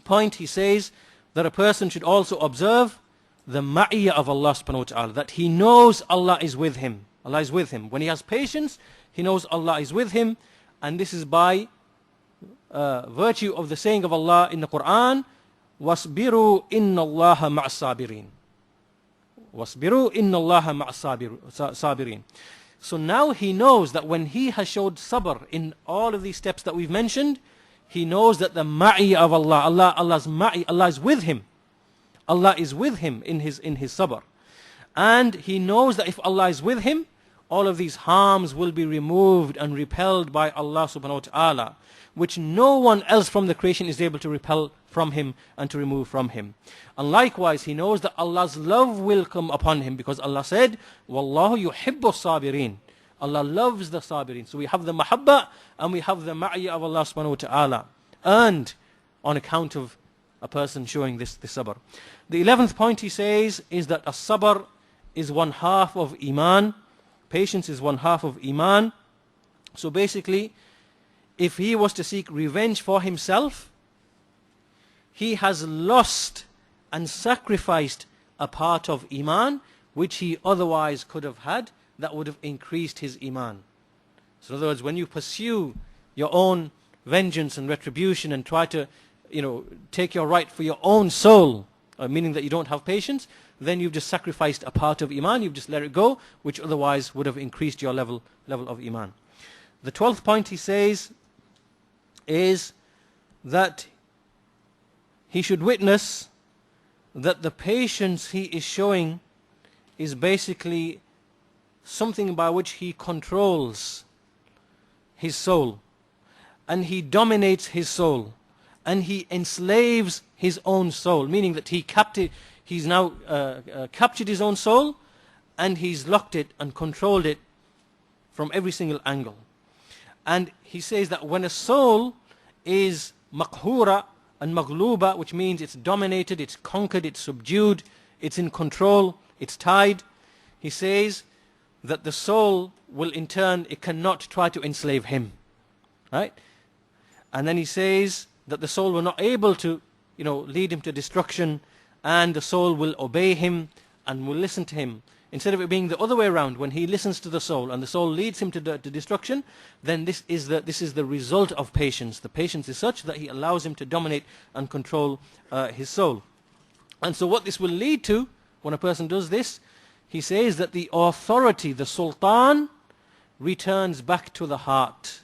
point. He says that a person should also observe the ma'iyyah of Allah subhanahu wa ta'ala, that he knows Allah is with him. Allah is with him. When he has patience, he knows Allah is with him, and this is by virtue of the saying of Allah in the Quran, وَاصْبِرُوا إِنَّ اللَّهَ مَعَ الصَّابِرِينَ. وَاصْبِرُوا إِنَّ اللَّهَ مَعَ الصَّابِرِينَ. So now he knows that when he has showed sabr in all of these steps that we've mentioned, he knows that the ma'i of Allah, Allah's ma'i, Allah is with him. Allah is with him in his sabr. And he knows that if Allah is with him, all of these harms will be removed and repelled by Allah subhanahu wa ta'ala, which no one else from the creation is able to repel from him and to remove from him. And likewise, he knows that Allah's love will come upon him, because Allah said, Wallahu yuhibbu sabirin. Allah loves the sabirin. So we have the mahabba and we have the ma'iyya of Allah subhanahu wa ta'ala, earned on account of a person showing this sabr. The 11th point he says is that a sabr is one half of iman. Patience is one half of iman. So basically, if he was to seek revenge for himself, he has lost and sacrificed a part of iman which he otherwise could have had, that would have increased his iman. So in other words, when you pursue your own vengeance and retribution and try to, take your right for your own soul, meaning that you don't have patience, then you've just sacrificed a part of iman, you've just let it go, which otherwise would have increased your level of iman. The 12th point he says is that he should witness that the patience he is showing is basically something by which he controls his soul, and he dominates his soul, and he enslaves his own soul, meaning that he's now captured his own soul, and he's locked it and controlled it from every single angle. And he says that when a soul is maqhura and maghluba, which means it's dominated, it's conquered, it's subdued, it's in control, it's tied, he says that the soul will in turn, it cannot try to enslave him. Right? And then he says that the soul will not able to, lead him to destruction, and the soul will obey him and will listen to him. Instead of it being the other way around, when he listens to the soul and the soul leads him to destruction, then this is the result of patience. The patience is such that he allows him to dominate and control his soul. And so what this will lead to, when a person does this, he says that the authority, the sultan, returns back to the heart.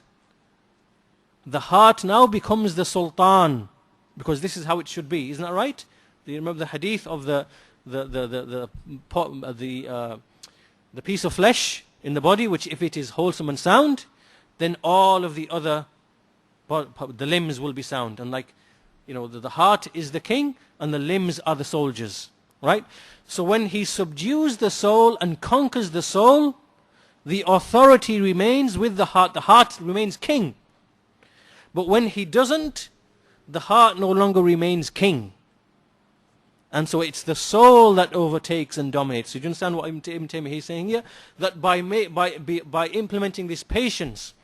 The heart now becomes the sultan, because this is how it should be. Isn't that right? Do you remember the hadith of the piece of flesh in the body, which if it is wholesome and sound, then all of the other, the limbs will be sound. And the heart is the king and the limbs are the soldiers, right? So when he subdues the soul and conquers the soul, the authority remains with the heart remains king. But when he doesn't, the heart no longer remains king. And so it's the soul that overtakes and dominates. So do you understand what Ibn Taymiyyah is saying here? That by implementing this patience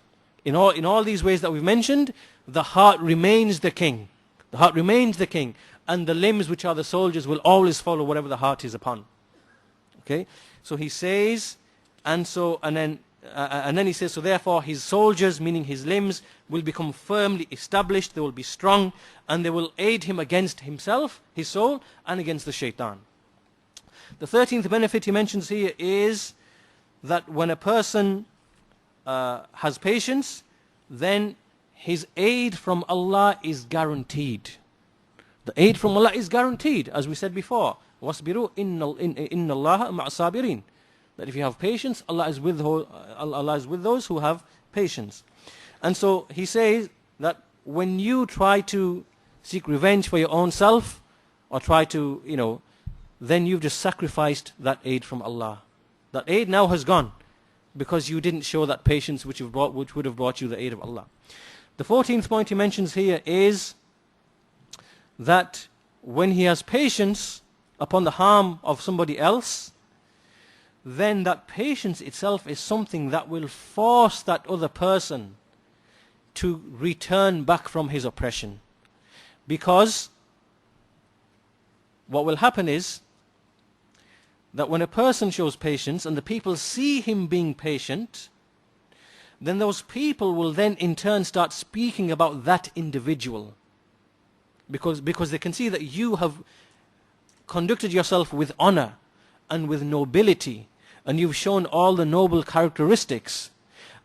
in all these ways that we've mentioned, the heart remains the king. The heart remains the king. And the limbs, which are the soldiers, will always follow whatever the heart is upon. Okay? So he says, and then he says, so therefore his soldiers, meaning his limbs, will become firmly established, they will be strong, and they will aid him against himself, his soul, and against the shaitan. The 13th benefit he mentions here is that when a person has patience, then his aid from Allah is guaranteed. The aid from Allah is guaranteed, as we said before. وَاصْبِرُوا إِنَّ اللَّهَ مَعَ الصَّابِرِينَ. That if you have patience, Allah is with those who have patience. And so he says that when you try to seek revenge for your own self, or try to, then you've just sacrificed that aid from Allah. That aid now has gone, because you didn't show that patience which would have brought you the aid of Allah. The 14th point he mentions here is that when he has patience upon the harm of somebody else, then that patience itself is something that will force that other person to return back from his oppression. Because what will happen is that when a person shows patience and the people see him being patient, then those people will then in turn start speaking about that individual. Because they can see that you have conducted yourself with honor and with nobility, and you've shown all the noble characteristics.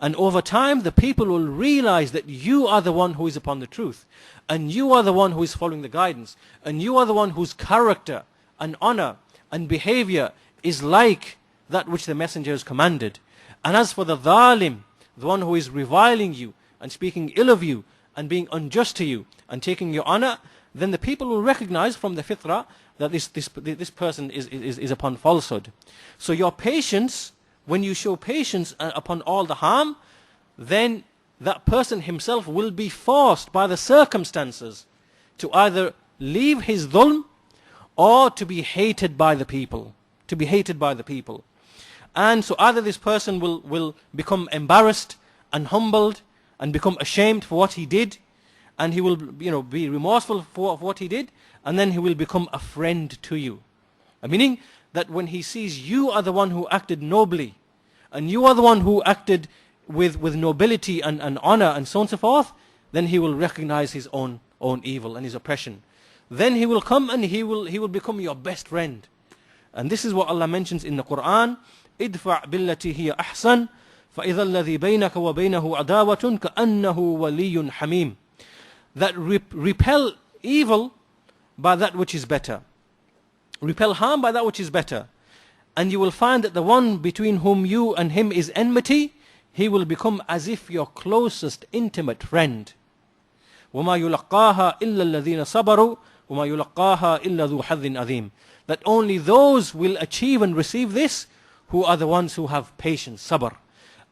And over time, the people will realize that you are the one who is upon the truth, and you are the one who is following the guidance, and you are the one whose character and honor and behavior is like that which the messenger has commanded. And as for the dhalim, the one who is reviling you and speaking ill of you and being unjust to you and taking your honor, then the people will recognize from the fitrah that this person is upon falsehood. So your patience, when you show patience upon all the harm, then that person himself will be forced by the circumstances to either leave his dhulm or to be hated by the people. To be hated by the people. And so either this person will become embarrassed and humbled and become ashamed for what he did, and he will be remorseful for what he did, and then he will become a friend to you. Meaning that when he sees you are the one who acted nobly, and you are the one who acted with nobility and honor and so on and so forth, then he will recognize his own evil and his oppression. Then he will come and he will become your best friend. And this is what Allah mentions in the Quran: idfa' billati hiya ahsan fa idha alladhi baynaka wa baynahu adawatun ka'annahu waliyyun hamim. That repel evil by that which is better. Repel harm by that which is better. And you will find that the one between whom you and him is enmity, he will become as if your closest intimate friend. وَمَا يُلَقَّاهَا إِلَّا الَّذِينَ صَبَرُوا وَمَا يُلَقَّاهَا إِلَّا ذُو حَظٍّ عَظِيمٍ. That only those will achieve and receive this who are the ones who have patience, sabr.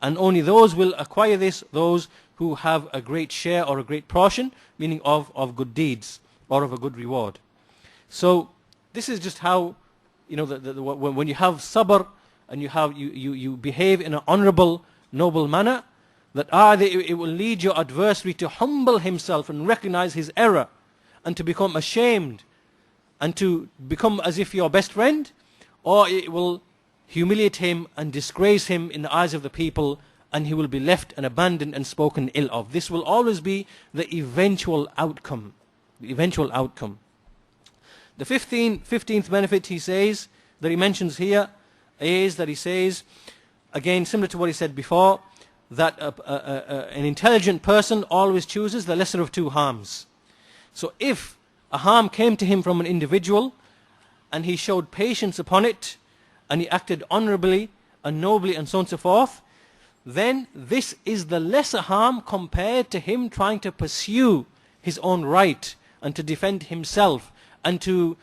And only those will acquire this, those who have a great share or a great portion, meaning of good deeds or of a good reward. So this is just how, when you have sabr and you behave in an honorable, noble manner, that it will lead your adversary to humble himself and recognize his error and to become ashamed and to become as if your best friend, or it will humiliate him and disgrace him in the eyes of the people, and he will be left and abandoned and spoken ill of. This will always be the eventual outcome. The eventual outcome. The 15th benefit he says, that he mentions here, is that he says, again similar to what he said before, that an intelligent person always chooses the lesser of two harms. So if a harm came to him from an individual, and he showed patience upon it, and he acted honorably and nobly and so on and so forth, then this is the lesser harm compared to him trying to pursue his own right and to defend himself and to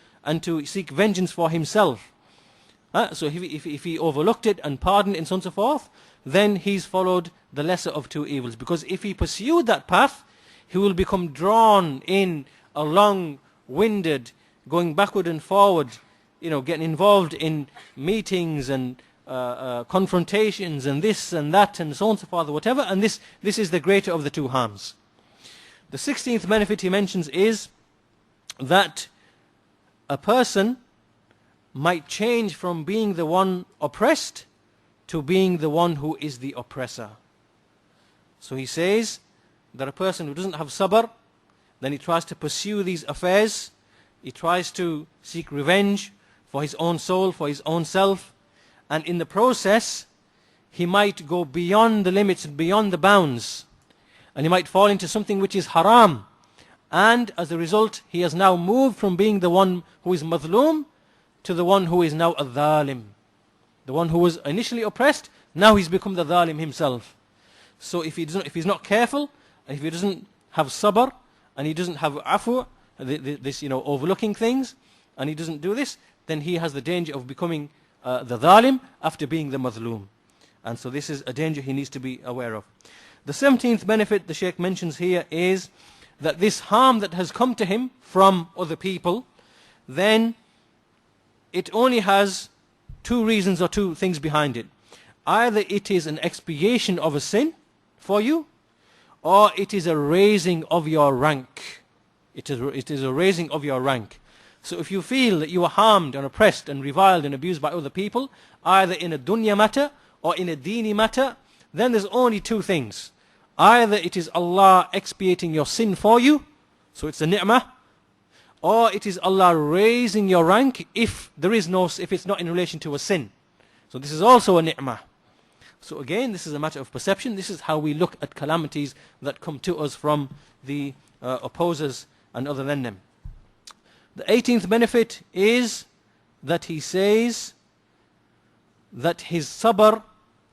seek vengeance for himself. So if he overlooked it and pardoned and so on and so forth, then he's followed the lesser of two evils. Because if he pursued that path, he will become drawn in a long-winded, going backward and forward, getting involved in meetings and confrontations and this and that and so on and so forth, or whatever, and this is the greater of the two harms. The 16th benefit he mentions is that a person might change from being the one oppressed to being the one who is the oppressor. So he says that a person who doesn't have sabr, then he tries to pursue these affairs, he tries to seek revenge for his own soul, for his own self, and in the process he might go beyond the limits and beyond the bounds, and he might fall into something which is haram, and as a result he has now moved from being the one who is madhloom to the one who is now a dhalim. The one who was initially oppressed, now he's become the dhalim himself. So if he's not careful, and if he doesn't have sabr, and he doesn't have afu, this overlooking things, and he doesn't do this, then he has the danger of becoming the dhalim after being the madhloom. And so this is a danger he needs to be aware of. The 17th benefit the Shaykh mentions here is that this harm that has come to him from other people, then it only has two reasons or two things behind it. Either it is an expiation of a sin for you, or it is a raising of your rank. It is a raising of your rank. So if you feel that you are harmed and oppressed and reviled and abused by other people, either in a dunya matter or in a deeni matter, then there's only two things. Either it is Allah expiating your sin for you, so it's a ni'mah, or it is Allah raising your rank if it's not in relation to a sin. So this is also a ni'mah. So again, this is a matter of perception. This is how we look at calamities that come to us from the opposers and other than them. The 18th benefit is that he says that his sabr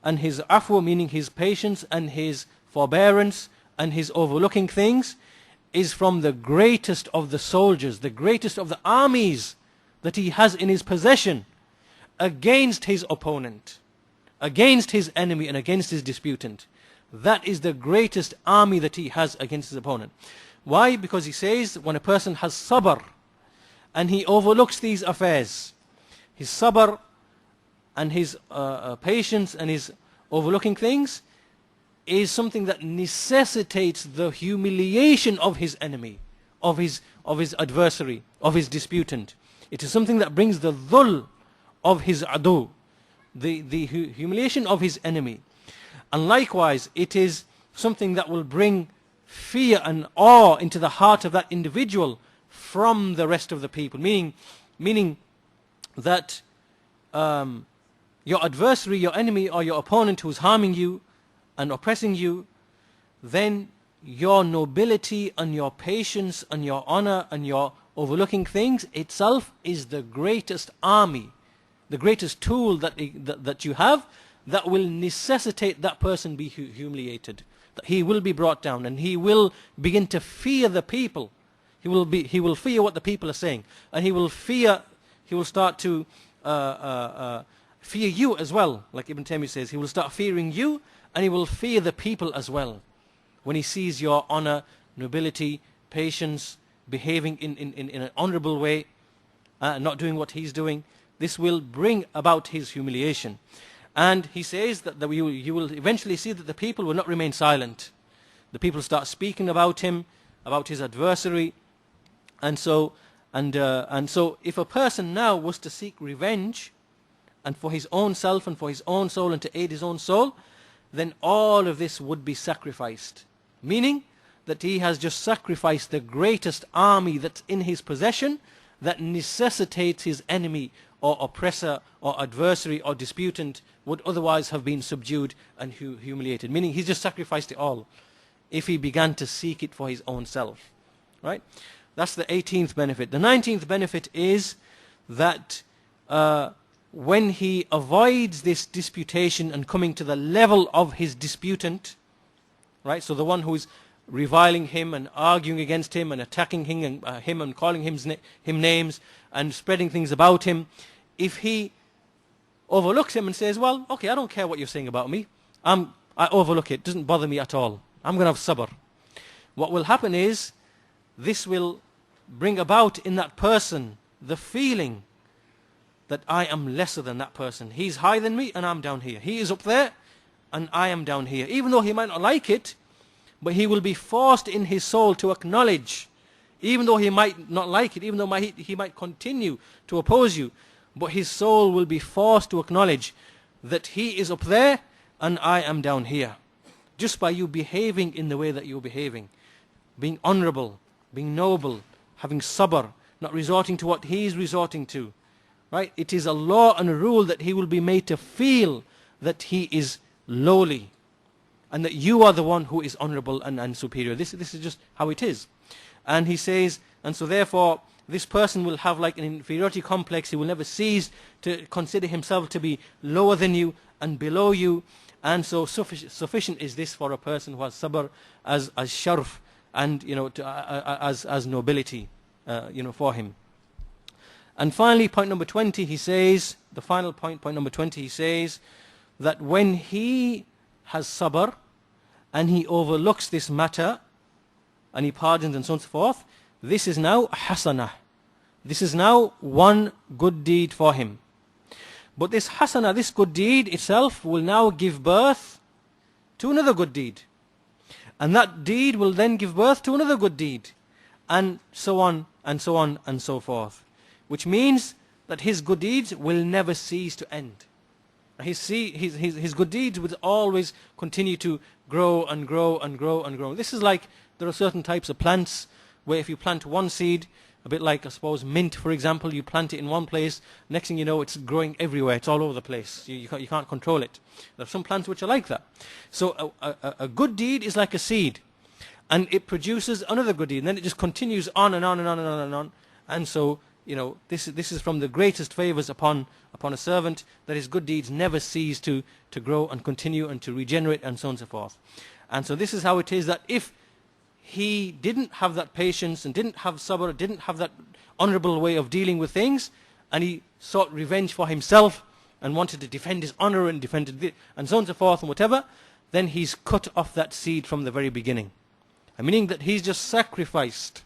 and his afu, meaning his patience and his forbearance and his overlooking things, is from the greatest of the soldiers, the greatest of the armies that he has in his possession against his opponent, against his enemy and against his disputant. That is the greatest army that he has against his opponent. Why? Because he says when a person has sabr and he overlooks these affairs, his sabr and his patience and his overlooking things is something that necessitates the humiliation of his enemy, of his adversary, of his disputant. It is something that brings the dhul of his adu, the humiliation of his enemy. And likewise, it is something that will bring fear and awe into the heart of that individual from the rest of the people. Meaning that your adversary, your enemy, or your opponent who's harming you and oppressing you, then your nobility and your patience and your honor and your overlooking things itself is the greatest army, the greatest tool that you have that will necessitate that person be humiliated, that he will be brought down and he will begin to fear the people. He will fear what the people are saying, and he will start to fear you as well. Like Ibn Taymiyyah says, he will start fearing you and he will fear the people as well. When he sees your honor, nobility, patience, behaving in an honorable way, not doing what he's doing, this will bring about his humiliation. And he says that you will eventually see that the people will not remain silent. The people start speaking about him, about his adversary. And so if a person now was to seek revenge, and for his own self and for his own soul and to aid his own soul, then all of this would be sacrificed. Meaning that he has just sacrificed the greatest army that's in his possession that necessitates his enemy or oppressor or adversary or disputant would otherwise have been subdued and humiliated. Meaning he's just sacrificed it all if he began to seek it for his own self. Right? That's the 18th benefit. The 19th benefit is that when he avoids this disputation and coming to the level of his disputant, right? So the one who is reviling him and arguing against him and attacking him and calling him names and spreading things about him, if he overlooks him and says, well, okay, I don't care what you're saying about me. I overlook it. It doesn't bother me at all. I'm going to have sabr. What will happen is this will bring about in that person the feeling that I am lesser than that person. He's higher than me and I'm down here. He is up there and I am down here. Even though he might not like it, but he will be forced in his soul to acknowledge, even though he might not like it, even though he might continue to oppose you, but his soul will be forced to acknowledge that he is up there and I am down here. Just by you behaving in the way that you're behaving, being honorable, being noble, having sabr, not resorting to what he's resorting to. Right? It is a law and a rule that he will be made to feel that he is lowly and that you are the one who is honorable and superior. This is just how it is. And he says, and so therefore this person will have like an inferiority complex. He will never cease to consider himself to be lower than you and below you. And so sufficient is this for a person who has sabr as sharf and, as nobility, for him. And finally, point number 20, he says, the final point number 20, he says that when he has sabr and he overlooks this matter and he pardons and so on and so forth, this is now hasanah. This is now one good deed for him. But this hasanah, this good deed itself, will now give birth to another good deed. And that deed will then give birth to another good deed. And so on, and so on, and so forth. Which means that his good deeds will never cease to end. His good deeds would always continue to grow and grow and grow and grow. This is like, there are certain types of plants where if you plant one seed, a bit like, I suppose, mint, for example, you plant it in one place, next thing you know, it's growing everywhere, it's all over the place. You can't control it. There are some plants which are like that. So a good deed is like a seed, and it produces another good deed, and then it just continues on and on and on and on and on. And so, this is from the greatest favors upon a servant, that his good deeds never cease to grow and continue and to regenerate and so on and so forth. And so this is how it is, that if he didn't have that patience and didn't have sabr, didn't have that honorable way of dealing with things, and he sought revenge for himself and wanted to defend his honor and and so on and so forth and whatever, then he's cut off that seed from the very beginning. Meaning that he's just sacrificed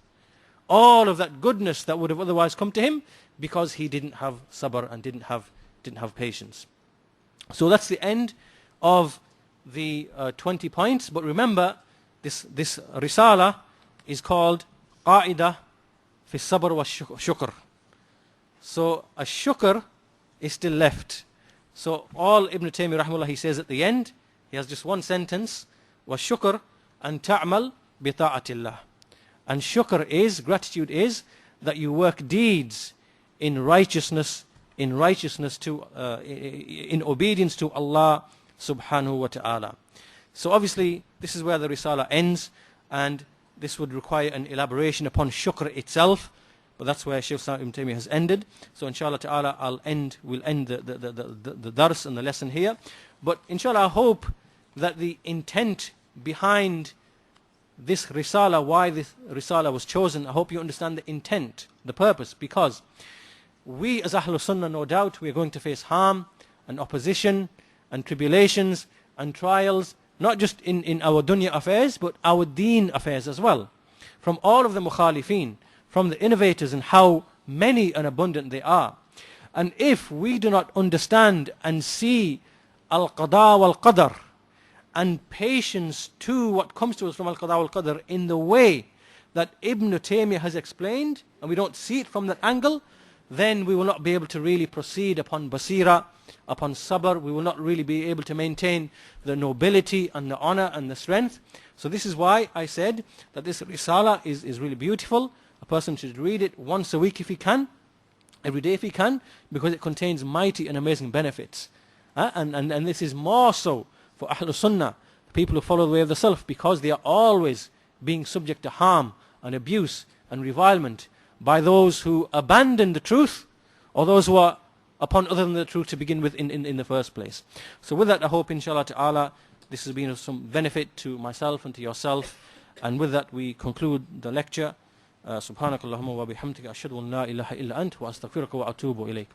all of that goodness that would have otherwise come to him because he didn't have sabr and didn't have patience. So that's the end of the 20 points. But remember, this risala is called Qa'ida fi sabr wa shukr. So a shukr is still left. So all Ibn Taymiyyah rahimahullah, he says at the end, he has just one sentence, wa shukr an ta'mal bi ta'atillah. And shukr is, gratitude is, that you work deeds in righteousness in obedience to Allah subhanahu wa ta'ala. So obviously this is where the risala ends, and this would require an elaboration upon shukr itself, but that's where Shaikhul-Islam Ibn Taymiyyah has ended. So inshallah ta'ala we'll end the dars and the lesson here. But inshallah, I hope that the intent behind this risala, why this risala was chosen, I hope you understand the intent, the purpose, because we as Ahlul Sunnah, no doubt, we are going to face harm and opposition and tribulations and trials, not just in our dunya affairs, but our deen affairs as well, from all of the mukhalifeen, from the innovators, and how many and abundant they are. And if we do not understand and see al-qada wal-qadar and patience to what comes to us from al-qada wal-qadar in the way that Ibn Taymiyyah has explained, and we don't see it from that angle, then we will not be able to really proceed upon basira, upon sabr. We will not really be able to maintain the nobility and the honor and the strength. So this is why I said that this risala is really beautiful. A person should read it once a week if he can, every day if he can, because it contains mighty and amazing benefits. And this is more so for Ahlul Sunnah, the people who follow the way of the Salaf, because they are always being subject to harm and abuse and revilement by those who abandon the truth, or those who are upon other than the truth to begin with in the first place. So with that, I hope inshallah ta'ala this has been of some benefit to myself and to yourself. And with that, we conclude the lecture. Subhanakallahumma wa bihamdika ashhadu an la ilaha illa ant wa astaghfiruka wa atubu ilayk.